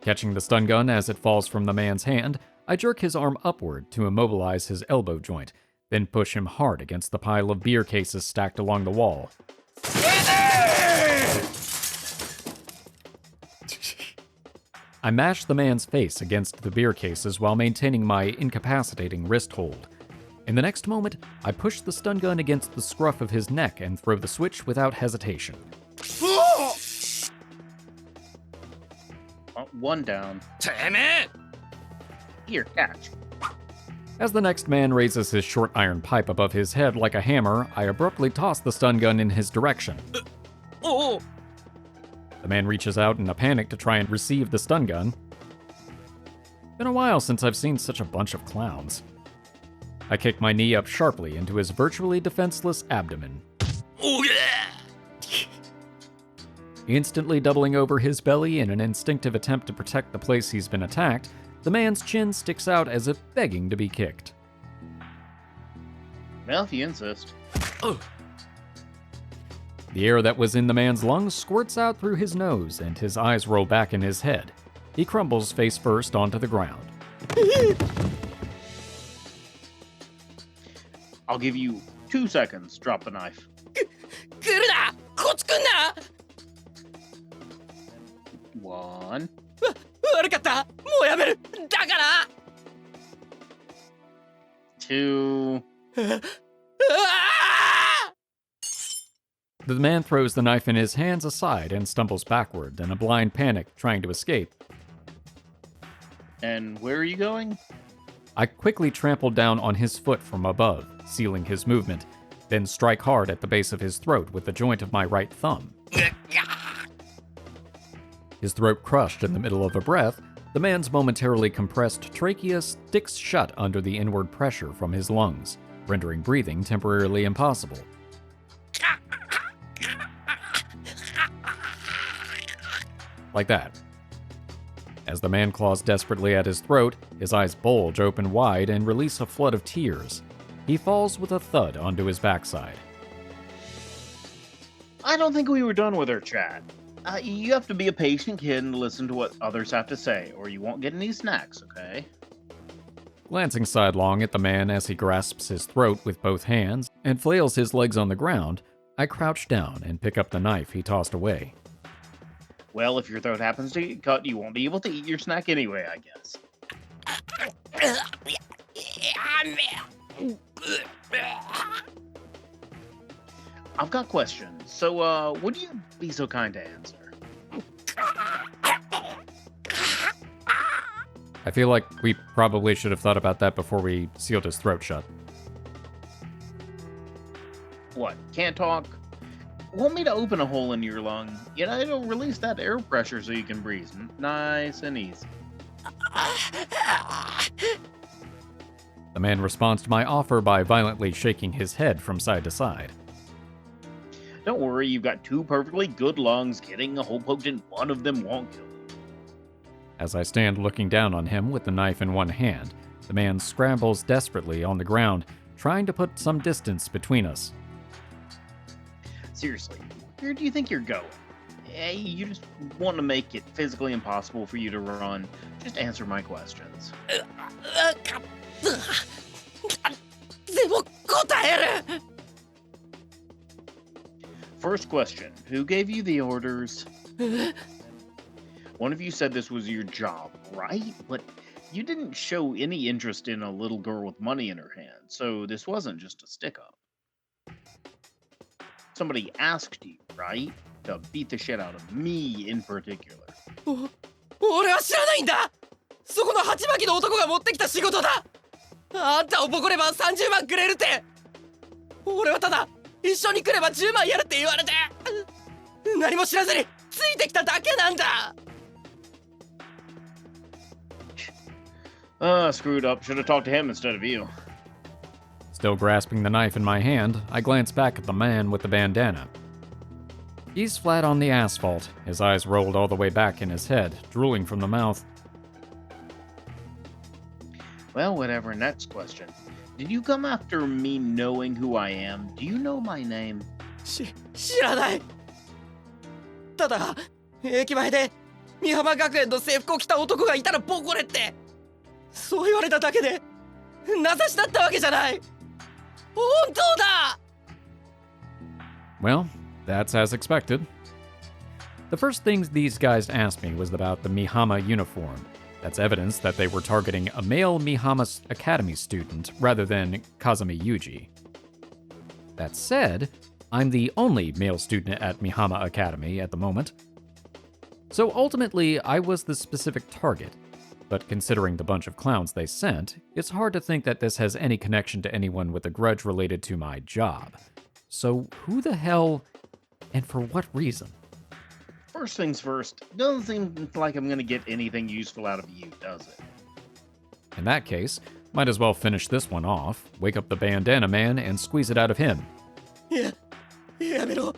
Catching the stun gun as it falls from the man's hand, I jerk his arm upward to immobilize his elbow joint, then push him hard against the pile of beer cases stacked along the wall. I mash the man's face against the beer cases while maintaining my incapacitating wrist hold. In the next moment, I push the stun gun against the scruff of his neck and throw the switch without hesitation. One down. てめえ Here, catch. As the next man raises his short iron pipe above his head like a hammer, I abruptly toss the stun gun in his direction. おお The man reaches out in a panic to try and receive the stun gun. Been a while since I've seen such a bunch of clowns. I kick my knee up sharply into his virtually defenseless abdomen. おげ Instantly doubling over his belly in an instinctive attempt to protect the place he's been attacked, the man's chin sticks out as if begging to be kicked. Well, if you insist. The air that was in the man's lungs squirts out through his nose, and his eyes roll back in his head. He crumbles face first onto the ground. I'll give you 2 seconds. Drop the knife. 来るなこっち来んな 1. 悪かったもうやめるだから 2. うわ The man throws the knife in his hands aside and stumbles backward in a blind panic, trying to escape. And where are you going? I quickly trample down on his foot from above, sealing his movement, then strike hard at the base of his throat with the joint of my right thumb. His throat crushed in the middle of a breath, the man's momentarily compressed trachea sticks shut under the inward pressure from his lungs, rendering breathing temporarily impossible. Like that. As the man claws desperately at his throat, his eyes bulge open wide and release a flood of tears. He falls with a thud onto his backside. I don't think we were done with our chat. You have to be a patient kid and listen to what others have to say, or you won't get any snacks, okay? Glancing sidelong at the man as he grasps his throat with both hands and flails his legs on the ground, I crouch down and pick up the knife he tossed away. Well, if your throat happens to get cut, you won't be able to eat your snack anyway, I guess. I've got questions. So, would you be so kind to answer? I feel like we probably should have thought about that before we sealed his throat shut. What? Can't talk? Want me to open a hole in your lung? It'll release that air pressure so you can breathe. Nice and easy. The man responds to my offer by violently shaking his head from side to side. Don't worry, you've got 2 perfectly good lungs. Getting a hole poked in one of them won't kill you. As I stand looking down on him with the knife in one hand, the man scrambles desperately on the ground, trying to put some distance between us. Seriously, where do you think you're going? Hey, you just want to make it physically impossible for you to run. Just answer my questions. でも答える First question, who gave you the orders? One of you said this was your job, right? But you didn't show any interest in a little girl with money in her hand, so this wasn't just a stick-up. Somebody asked you, right? To beat the shit out of me in particular. 俺は知らないんだそこの鉢巻きの男が持ってきた仕事だあんたをボコれば30万くれるって俺はただ一緒に来れば10万やるって言われて何も知らずについてきただけなんだ Screwed up. Should have talked to him instead of you. Still grasping the knife in my hand, I glance back at the man with the bandana. He's flat on the asphalt, his eyes rolled all the way back in his head, drooling from the mouth. Well, whatever. Next question. Did you come after me knowing who I am? Do you know my name? 知らないただ駅前で美浜学園の制服を着た男がいたらボコれってそう言われただけで名指しだったわけじゃない本当だ Well, that's as expected. The first thing these guys asked me was about the Mihama uniform. That's evidence that they were targeting a male Mihama Academy student rather than Kazami Yuuji. That said, I'm the only male student at Mihama Academy at the moment. So ultimately, I was the specific target. But considering the bunch of clowns they sent, it's hard to think that this has any connection to anyone with a grudge related to my job. So who the hell, and for what reason? First things first, doesn't seem like I'm gonna get anything useful out of you, does it? In that case, might as well finish this one off, wake up the bandana man, and squeeze it out of him. やめろ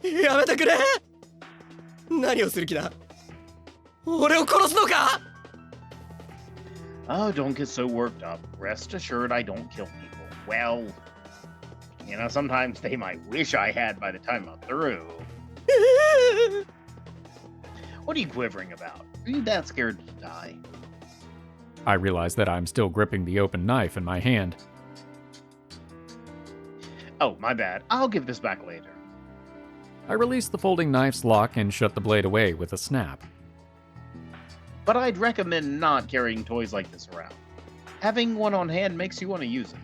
やめてくれ何をする気だ俺を殺すのか Oh, don't get so worked up. Rest assured I don't kill people. Well, sometimes they might wish I had by the time I'm through. What are you quivering about? Are you that scared to die? I realize that I'm still gripping the open knife in my hand. Oh, my bad. I'll give this back later. I release the folding knife's lock and shut the blade away with a snap. But I'd recommend not carrying toys like this around. Having one on hand makes you want to use it.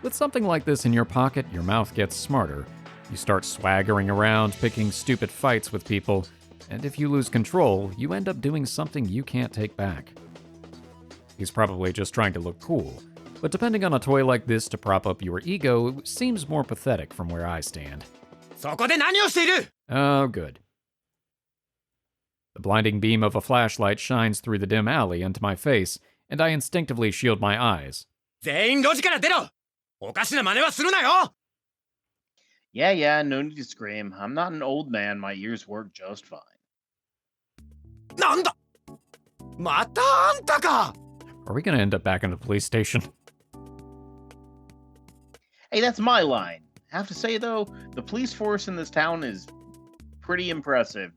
With something like this in your pocket, your mouth gets smarter. You start swaggering around, picking stupid fights with people, and if you lose control, you end up doing something you can't take back. He's probably just trying to look cool, but depending on a toy like this to prop up your ego seems more pathetic from where I stand. そこで何をしている Oh, good. The blinding beam of a flashlight shines through the dim alley into my face, and I instinctively shield my eyes. 全員路地から出ろおかしな真似はするなよ Yeah, no need to scream. I'm not an old man. My ears work just fine. なんだまたあんたか Are we gonna end up back in the police station? Hey, that's my line. Have to say, though, the police force in this town is pretty impressive.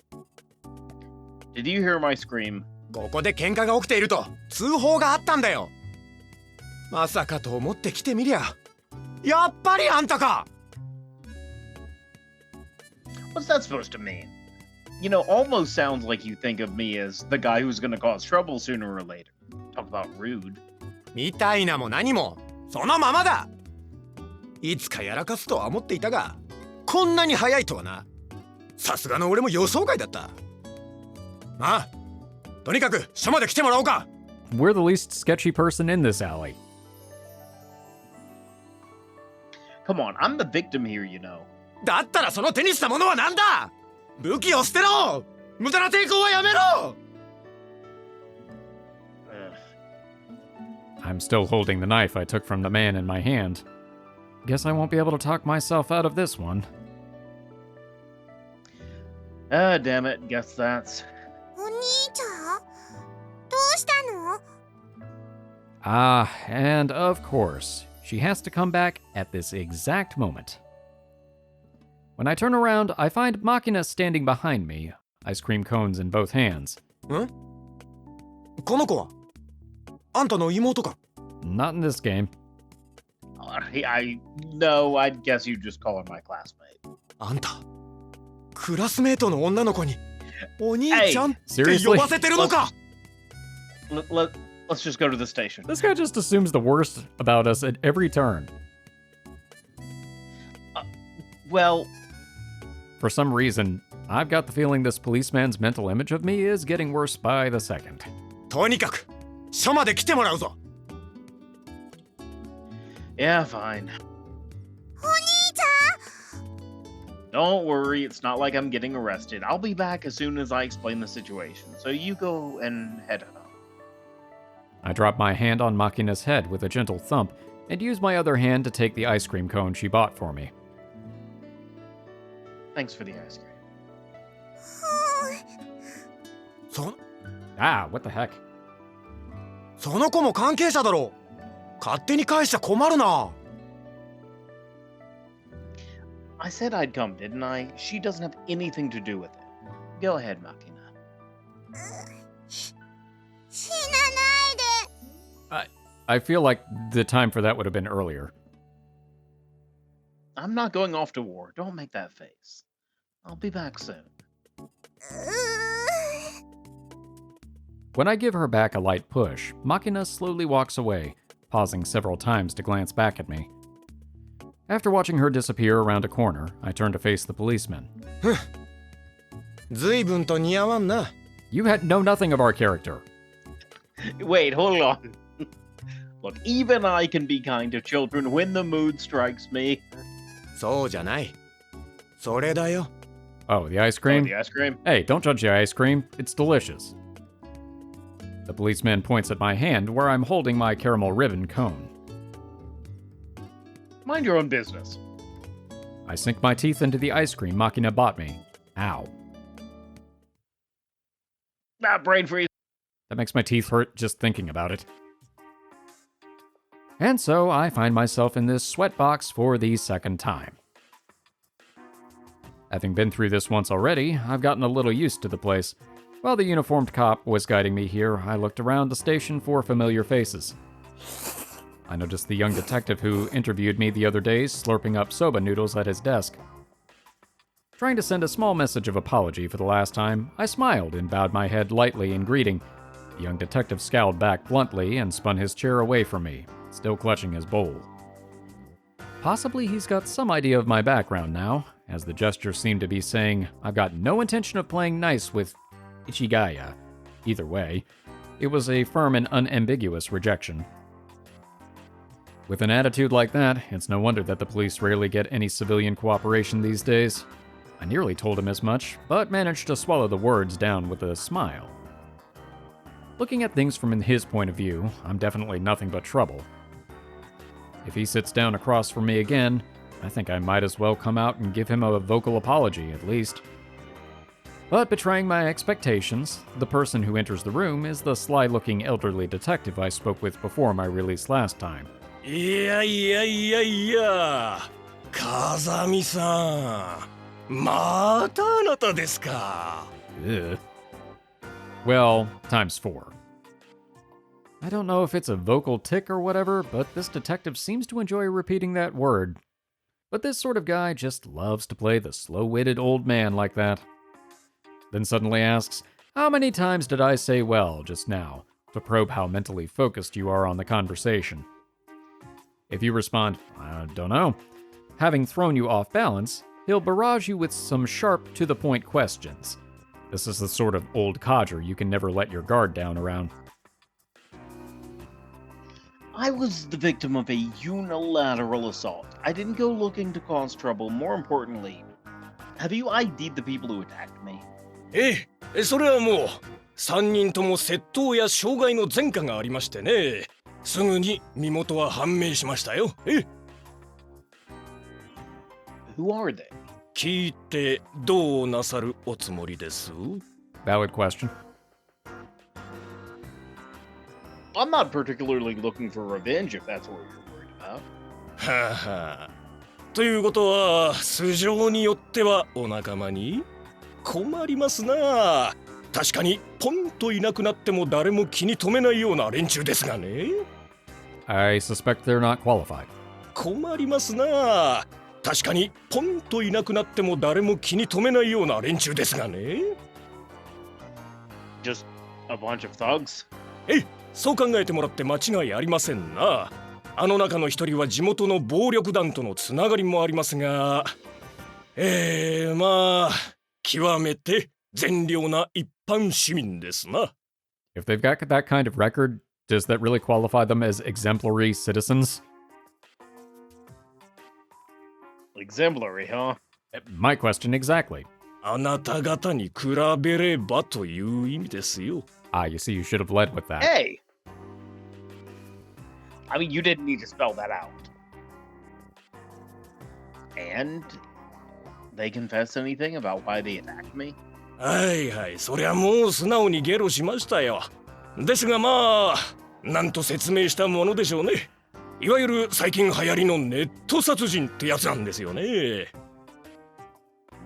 Did you hear my scream? ここで喧嘩が起きていると通報があったんだよまさかと思って来てみりゃやっぱりあんたか What's that supposed to mean? Almost sounds like you think of me as the guy who's gonna cause trouble sooner or later. Talk about rude. みたいなも何もそのままだいつかやらかすとは思っていたがこんなに早いとはな。さすがの俺も予想外だった。まあ、とにかく署まで来てもらおうか。 We're the least sketchy person in this alley. Come on, I'm the victim here, you know. だったらその手にしたものは何だ。武器を捨てろ。無駄な抵抗はやめろ。 I'm still holding the knife I took from the man in my hand. Guess I won't be able to talk myself out of this one. Ah, damn it. Guess that's... お兄ちゃん、どうしたの？ Ah, and of course, she has to come back at this exact moment. When I turn around, I find Makina standing behind me, ice cream cones in both hands. ん？この子はあんたの妹か？ Not in this game. No, I'd guess you'd just call her my classmate. あんた、クラスメートの女の子にお兄ちゃんって Seriously? 呼ばせてるのか？ Let's just go to the station. This guy just assumes the worst about us at every turn. Well, For some reason, I've got the feeling this policeman's mental image of me is getting worse by the second. とにかく署まで来てもらうぞ。 yeah, fine. お兄ちゃん、 Don't worry, it's not like I'm getting arrested. I'll be back as soon as I explain the situation. So you go and head on. I drop my hand on Makina's head with a gentle thump and use my other hand to take the ice cream cone she bought for me. Thanks for the ice cream. そ Ah, what the heck? その子も関係者だろう。勝手に返しちゃ困るな。 I said I'd come, didn't I? She doesn't have anything to do with it. Go ahead, Makina. 死なないで。 I feel like the time for that would have been earlier. I'm not going off to war. Don't make that face. I'll be back soon. When I give her back a light push, Makina slowly walks away, pausing several times to glance back at me. After watching her disappear around a corner, I turn to face the policeman. ずいぶんと似合わんな。 You know nothing of our character. Wait, hold on. Look, even I can be kind to children when the mood strikes me. そうじゃない。それだよ。 Oh, the ice Oh, cream? the ice cream? Hey, don't judge the ice cream. It's delicious. The policeman points at my hand where I'm holding my caramel ribbon cone. Mind your own business. I sink my teeth into the ice cream Makina bought me. Ow. Brain freeze. That makes my teeth hurt just thinking about it. And so I find myself in this sweatbox for the second time. Having been through this once already, I've gotten a little used to the place. While the uniformed cop was guiding me here, I looked around the station for familiar faces. I noticed the young detective who interviewed me the other day slurping up soba noodles at his desk. Trying to send a small message of apology for the last time, I smiled and bowed my head lightly in greeting. The young detective scowled back bluntly and spun his chair away from me, still clutching his bowl. Possibly he's got some idea of my background now, as the gesture seemed to be saying I've got no intention of playing nice with Ichigaya. Either way, it was a firm and unambiguous rejection. With an attitude like that, it's no wonder that the police rarely get any civilian cooperation these days. I nearly told him as much, but managed to swallow the words down with a smile. Looking at things from his point of view, I'm definitely nothing but trouble. If he sits down across from me again, I think I might as well come out and give him a vocal apology, at least. But betraying my expectations, the person who enters the room is the sly-looking elderly detective I spoke with before my release last time. いやいやいやいや、風見さん、またあなたですか。 Ugh. Well, times 4. I don't know if it's a vocal tic or whatever, but this detective seems to enjoy repeating that word. But this sort of guy just loves to play the slow-witted old man like that. Then suddenly asks, how many times did I say well just now, to probe how mentally focused you are on the conversation. If you respond, I don't know, having thrown you off balance, he'll barrage you with some sharp, to-the-point questions. This is the sort of old codger you can never let your guard down around. I was the victim of a unilateral assault. I didn't go looking to cause trouble. More importantly, have you ID'd the people who attacked me? それはもう3人とも窃盗や傷害の前科がありましてね。すぐに身元は判明しましたよ。Who are they? 聞いてどうなさるおつもりです？ Valid question. I'm not particularly looking for revenge if that's what you're worried about. はあはあ。ということは素性によってはお仲間に？困りますな。確かにポンといなくなっても誰も気に留めないような連中ですがね。I suspect they're not qualified. 困りますな。確かにポンといなくなっても誰も気に留めないような連中ですがね。Just a bunch of thugs? そう考えてもらって間違いありませんな。あの中の一人は地元の暴力団とのつながりもありますが、まあ極めて善良な一般市民ですな。If they've got that kind of record, does that really qualify them as exemplary citizens? Exemplary, huh? My question exactly. あなた方に比べればという意味ですよ。Ah, you see, you should have led with that. Hey! I mean, you didn't need to spell that out. And they confess anything about why they attacked me? はいはい、そりゃもう素直にゲロしましたよ。ですがまあ、なんと説明したものでしょうね。いわゆる最近流行りのネット殺人ってやつなんですよね。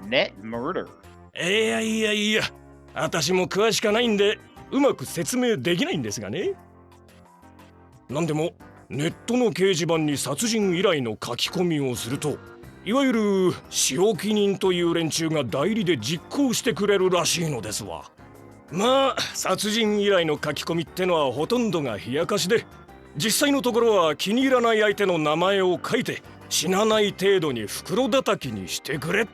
Net murder? いや、私も詳しかないんで、うまく説明できないんですがね。なんでも、ネットの掲示板に殺人依頼の書き込みをすると、いわゆる仕置き人という連中が代理で実行してくれるらしいのですわ。まあ殺人依頼の書き込みってのはほとんどが冷やかしで、実際のところは気に入らない相手の名前を書いて死なない程度に袋叩きにしてくれ、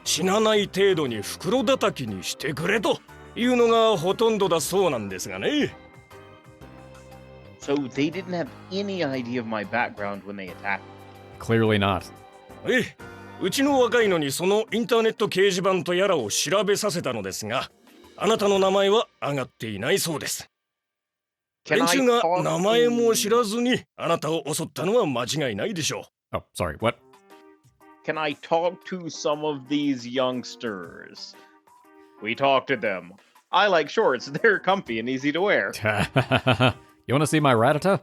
死なない程度に袋叩きにしてくれというのがほとんどだそうなんですがね。So they didn't have any idea of my background when they attacked me? Clearly not. うちの若いのにそのインターネット掲示板とやらを調べさせたのですが、あなたの名前は上がっていないそうです。連中が名前も知らずにあなたを襲ったのは間違いないでしょう。Oh, sorry, what? Can I talk to some of these youngsters? We talked to them. I like shorts. They're comfy and easy to wear. You want to see my Ratata?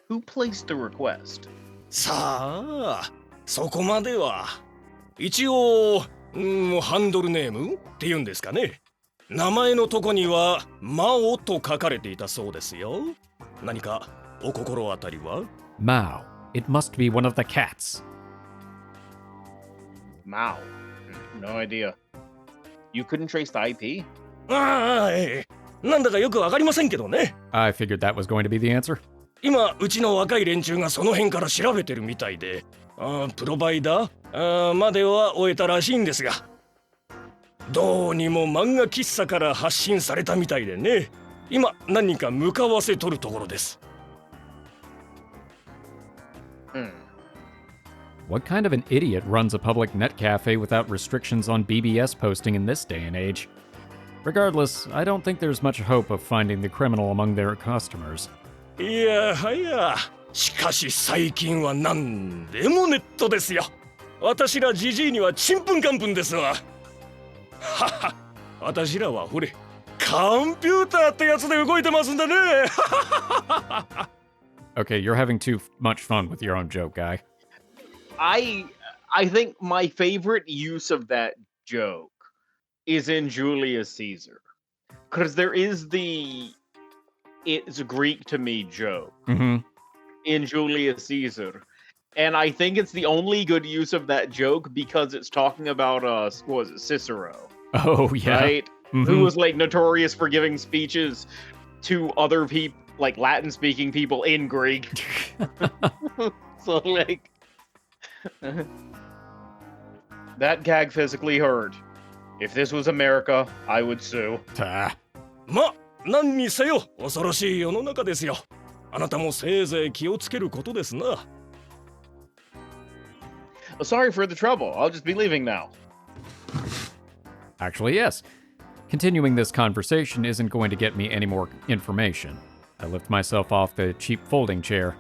Who placed the request? さあ、そこまでは。一応、ハンドルネームって言うんですかね。名前のとこにはマオと書かれていたそうですよ。何かお心当たりは？ Mao. It must be one of the cats. Mao. No idea. You couldn't trace the IP? なんだかよくわかりませんけどね。I figured that was going to be the answer. 今うちの若い連中がその辺から調べてるみたいで、プロバイダーまでは終えたらしいんですが、どうにも漫画喫茶から発信されたみたいでね、今何人か向かわせとるところです。What kind of an idiot runs a public net cafe without restrictions on BBS posting in this day and age? Regardless, I don't think there's much hope of finding the criminal among their customers. いやはや、しかし最近は何でもネットですよ。私らジジイにはちんぷんかんぷんですわ。はは、私らはほれ、コンピューターってやつで動いてますんでね。Okay, you're having too much fun with your own joke, guy. I think my favorite use of that joke is in Julius Caesar. Because there is the it's Greek to me joke in Julius Caesar. And I think it's the only good use of that joke because it's talking about what was it, Cicero. Oh, yeah. Right? Who was like notorious for giving speeches to other people, like Latin speaking people in Greek. So like That gag physically hurt. If this was America, I would sue. ま、何にせよ恐ろしい世の中ですよ。あなたもせいぜい気をつけることですな。Sorry for the trouble. I'll just be leaving now. Actually, yes. Continuing this conversation isn't going to get me any more information. I lift myself off the cheap folding chair.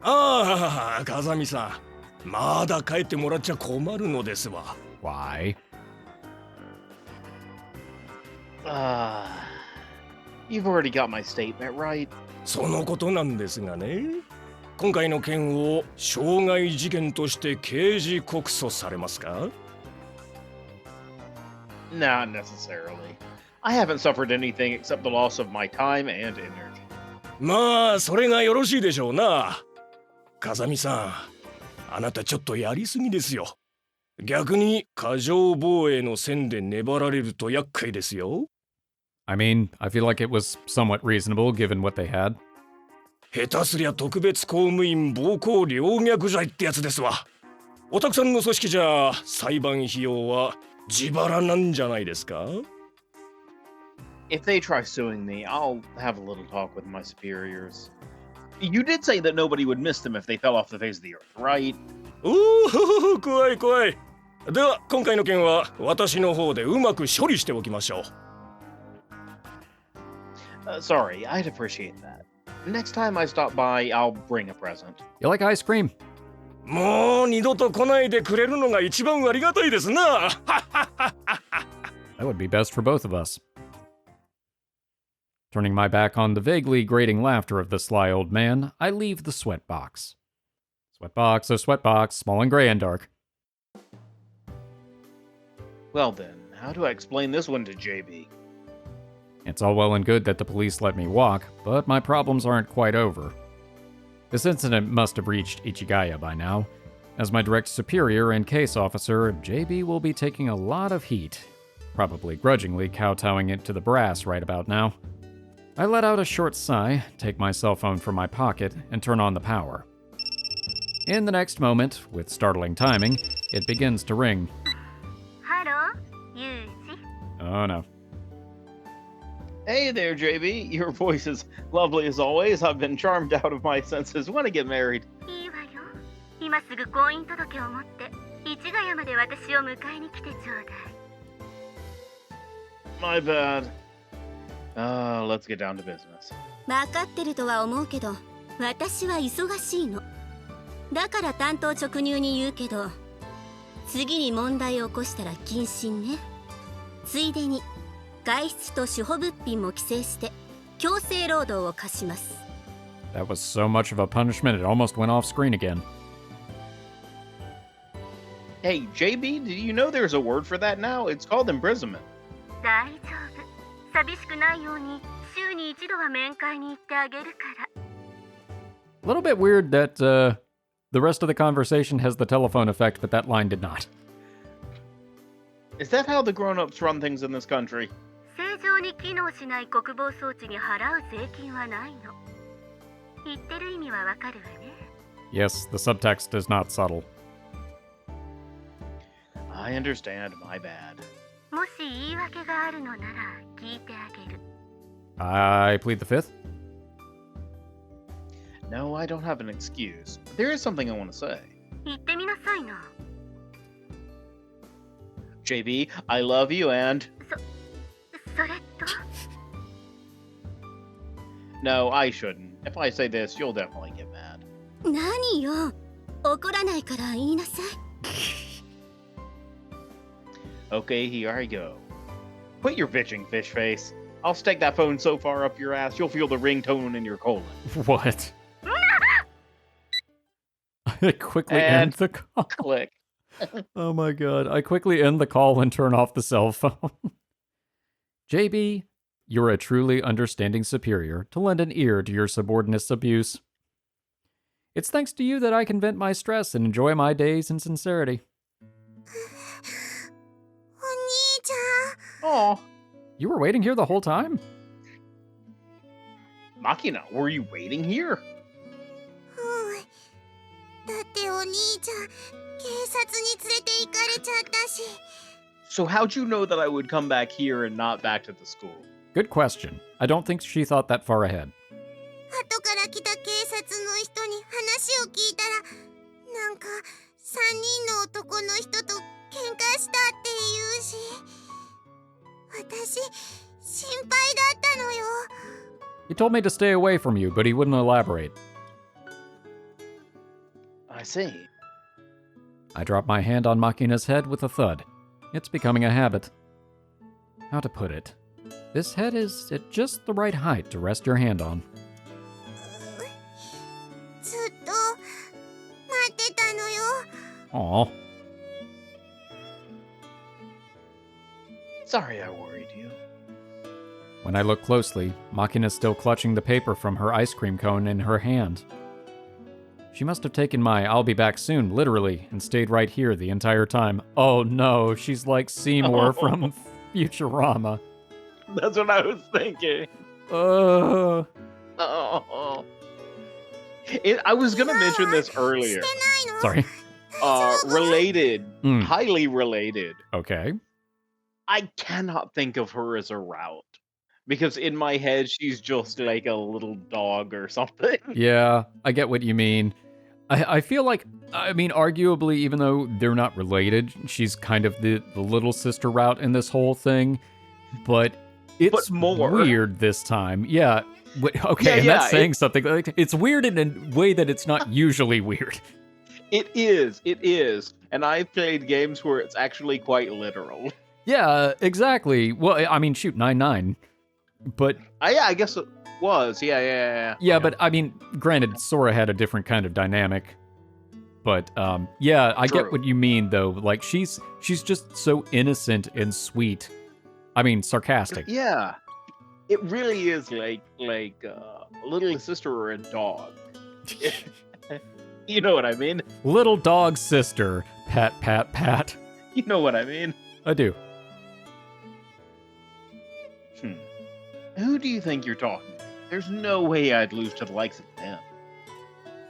ああ、風見さん。まだ帰ってもらっちゃ困るのですわ。Why? You've already got my statement, right? そのことなんですがね。今回の件を傷害事件として刑事告訴されますか？ Not necessarily. I haven't suffered anything except the loss of my time and energy. まあ、それがよろしいでしょうな。風見さん、あなたちょっとやりすぎですよ。逆に過剰防衛の線で粘られると厄介ですよ。I mean, I feel like it was somewhat reasonable given what they had. 下手すりゃ特別公務員暴行陵虐罪ってやつですわ。おたくさんの組織じゃ裁判費用は自腹なんじゃないですか？ If they try suing me, I'll have a little talk with my superiors. You did say that nobody would miss them if they fell off the face of the earth, right? おお、怖い怖い。では今回の件は私の方でうまく処理しておきましょう。Sorry, I'd appreciate that. Next time I stop by, I'll bring a present. You like ice cream? もう二度と来ないでくれるのが一番ありがたいですな。That would be best for both of us. Turning my back on the vaguely grating laughter of the sly old man, I leave the sweatbox. Sweatbox, a sweatbox, small and gray and dark. Well then, how do I explain this one to JB? It's all well and good that the police let me walk, but my problems aren't quite over. This incident must have reached Ichigaya by now. As my direct superior and case officer, JB will be taking a lot of heat, probably grudgingly kowtowing it to the brass right about now. I let out a short sigh, take my cell phone from my pocket, and turn on the power. In the next moment, with startling timing, it begins to ring. Hello, Yuuji. Oh no. Hey there, JB. Your voice is lovely as always. I've been charmed out of my senses. Want to get married? いいわよ。今すぐ婚姻届を持って市ヶ谷まで私を迎えに来てちょうだい。 My bad. Let's get down to business. 分かってるとは思うけど、私は忙しいの。だから単刀直入に言うけど、次に問題を起こしたら謹慎ね。ついでに外出と主保物品も規制して強制労働を課します。 That was so much of a punishment it almost went off screen again. Hey, JB, do you know there's a word for that now? It's called imprisonment. 大丈夫。寂しくないように週に一度は面会に行ってあげるから。 A little bit weird that the rest of the conversation has the telephone effect, but that line did not. Is that how the grown-ups run things in this country? 正常に機能しない国防装置に払う税金はないの。言ってる意味はわかるわね。 Yes, the subtext is not subtle. I understand. My bad. もし言い訳があるのなら聞いてあげる。 I plead the fifth. No, I don't have an excuse. There is something I want to say. 言ってみなさいな。 JB, I love you and... それと No, I shouldn't. If I say this, you'll definitely get mad. 何よ。怒らないから言いなさい。 Okay, here I go. Quit your bitching, fish face. I'll stick that phone so far up your ass, you'll feel the ringtone in your colon. What? I quickly And end the call. Click. Oh my god. I quickly end the call and turn off the cell phone. JB, you're a truly understanding superior to lend an ear to your subordinate's abuse. It's thanks to you that I can vent my stress and enjoy my days in sincerity. お兄ち Aw. You were waiting here the whole time? Makina, were you waiting here? ゃん。だってお兄ちゃん警察に連れて行かれちゃったし。 So how'd you know that I would come back here and not back to the school? Good question. I don't think she thought that far ahead. 後から来た警察の人に話を聞いたら、なんか3人の男の人と喧嘩したって言うし、私心配だったのよ。 He told me to stay away from you, but he wouldn't elaborate. I see. I dropped my hand on Makina's head with a thud. It's becoming a habit. How to put it? This head is at just the right height to rest your hand on. ずっと待ってたのよ。 Aw. Sorry I worried you. When I look closely, Makina's still clutching the paper from her ice cream cone in her hand. She must have taken my "I'll be back soon" literally and stayed right here the entire time. Oh no, she's like Seymour from Futurama. That's what I was thinking. Uh, Oh. I was gonna mention this earlier. してないの？ sorry. Related, Mm. highly related. Okay. I cannot think of her as a route. Because in my head, she's just like a little dog or something. Yeah, I get what you mean. I feel like, I mean, arguably, even though they're not related, she's kind of the little sister route in this whole thing. But it's more. weird this time. Yeah. Okay, Yeah, and yeah, that's saying something. Like, it's weird in a way that it's not usually weird. It is. And I've played games where it's actually quite literal. Yeah, exactly. Well, I mean, shoot, 9-9. But Yeah, I guess it was. Yeah. yeah, but I mean, granted, Sora had a different kind of dynamic. But yeah, I get True. what you mean though. Like she's just so innocent and sweet. I mean, sarcastic. Yeah. It really is like a little sister or a dog. You know what I mean? Little dog sister. Pat, pat, pat. You know what I mean? I do. Who do you think you're talking to? There's no way I'd lose to the likes of them.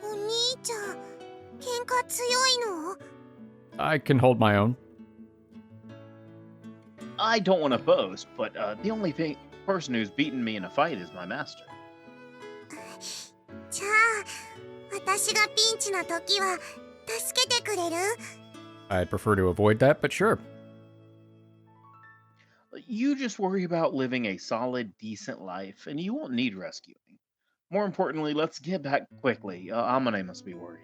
お兄ちゃん、喧嘩強いの？ I can hold my own. I don't want to boast, but the only person who's beaten me in a fight is my master. じゃあ、私がピンチの時は助けてくれる？ I'd prefer to avoid that, but sure. You just worry about living a solid, decent life, and you won't need rescuing. More importantly, let's get back quickly. Amane must be worried.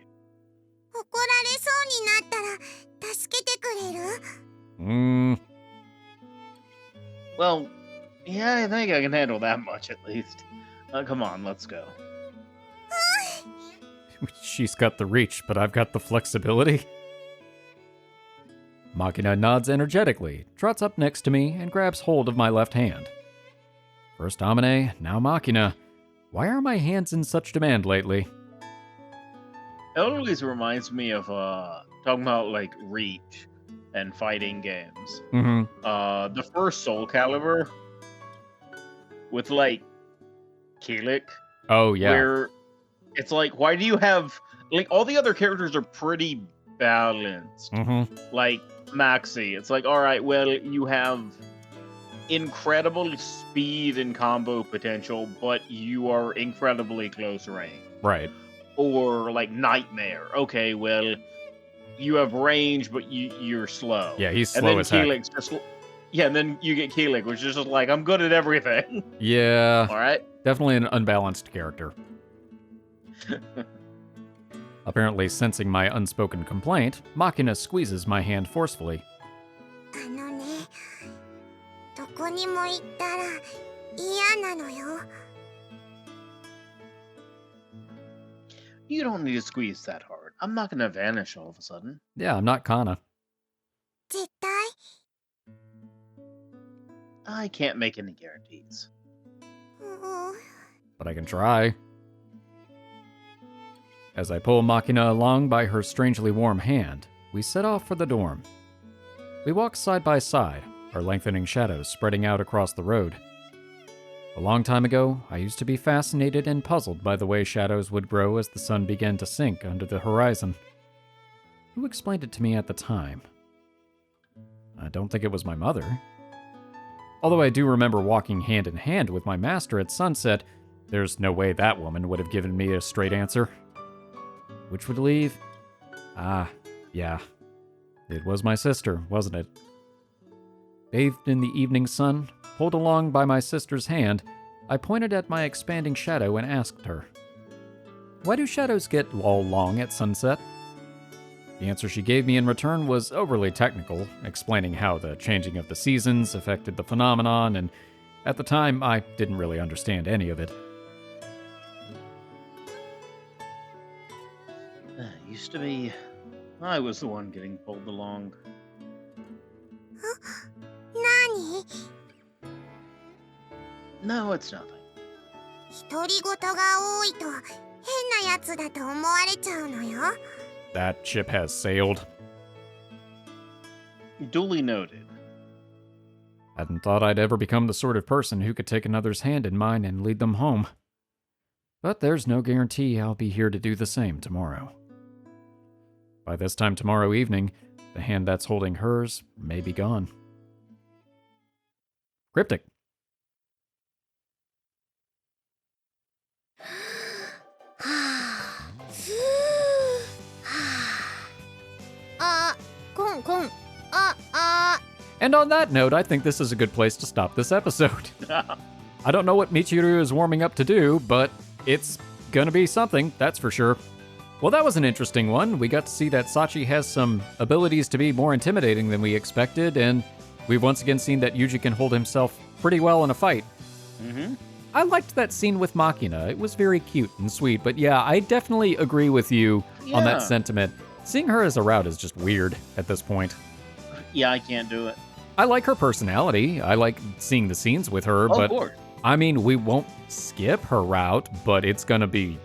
怒られそうになったら助けてくれる？ Well, yeah, I think I can handle that much at least. Come on, let's go. She's got the reach, but I've got the flexibility. Makina nods energetically, trots up next to me, and grabs hold of my left hand. First Amane, now Makina. Why are my hands in such demand lately? It always reminds me of talking about like reach and fighting games. Mm-hmm. The first Soul Calibur with like Kilik, Oh, yeah. where it's like, why do you have like all the other characters are pretty balanced? Mm-hmm. Like Maxi, it's like, all right, well, you have incredible speed and combo potential, but you are incredibly close range. Right. Or like Nightmare, okay, well, you have range, but you're slow. Yeah, he's And slow then as heck. Keelik's just, yeah, and then you get Kilik, which is just like, I'm good at everything. Yeah, All right. definitely an unbalanced character. Apparently sensing my unspoken complaint, Makina squeezes my hand forcefully. あのね、どこにも行ったら嫌なのよ。 You don't need to squeeze that hard. I'm not gonna vanish all of a sudden. Yeah, I'm not Kana. 絶対？ I can't make any guarantees. うん。 But I can try. As I pull Makina along by her strangely warm hand, we set off for the dorm. We walk side by side, our lengthening shadows spreading out across the road. A long time ago, I used to be fascinated and puzzled by the way shadows would grow as the sun began to sink under the horizon. Who explained it to me at the time? I don't think it was my mother. Although I do remember walking hand in hand with my master at sunset, there's no way that woman would have given me a straight answer. Which would leave... yeah. It was my sister, wasn't it? Bathed in the evening sun, pulled along by my sister's hand, I pointed at my expanding shadow and asked her, "Why do shadows get all long at sunset?" The answer she gave me in return was overly technical, explaining how the changing of the seasons affected the phenomenon, and at the time, I didn't really understand any of it. Used to be I was the one getting pulled along. 何 No, it's nothing. 独り言が多いと変なやつだと思われちゃうのよ。 That ship has sailed. Duly noted. Hadn't thought I'd ever become the sort of person who could take another's hand in mine and lead them home. But there's no guarantee I'll be here to do the same tomorrow. By this time tomorrow evening, the hand that's holding hers may be gone. Cryptic. コンあ And on that note, I think this is a good place to stop this episode. I don't know what Michiru is warming up to do, but it's gonna be something, that's for sure. Well, that was an interesting one. We got to see that Sachi has some abilities to be more intimidating than we expected, and we've once again seen that Yuuji can hold himself pretty well in a fight. Mm-hmm. I liked that scene with Makina. It was very cute and sweet, but yeah, I definitely agree with you on that sentiment. Seeing her as a route is just weird at this point. Yeah, I can't do it. I like her personality. I like seeing the scenes with her, but Of course. I mean, we won't skip her route, but it's gonna be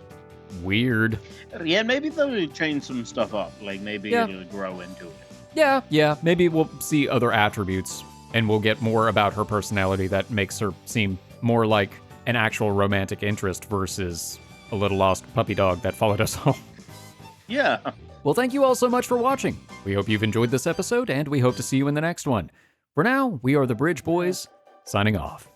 weird. Yeah, maybe they'll change some stuff up. Like maybe it'll grow into it. Yeah, maybe we'll see other attributes and we'll get more about her personality that makes her seem more like an actual romantic interest versus a little lost puppy dog that followed us home. Yeah. Well, thank you all so much for watching. We hope you've enjoyed this episode, and we hope to see you in the next one. For now, we are the Bridge Boys, signing off.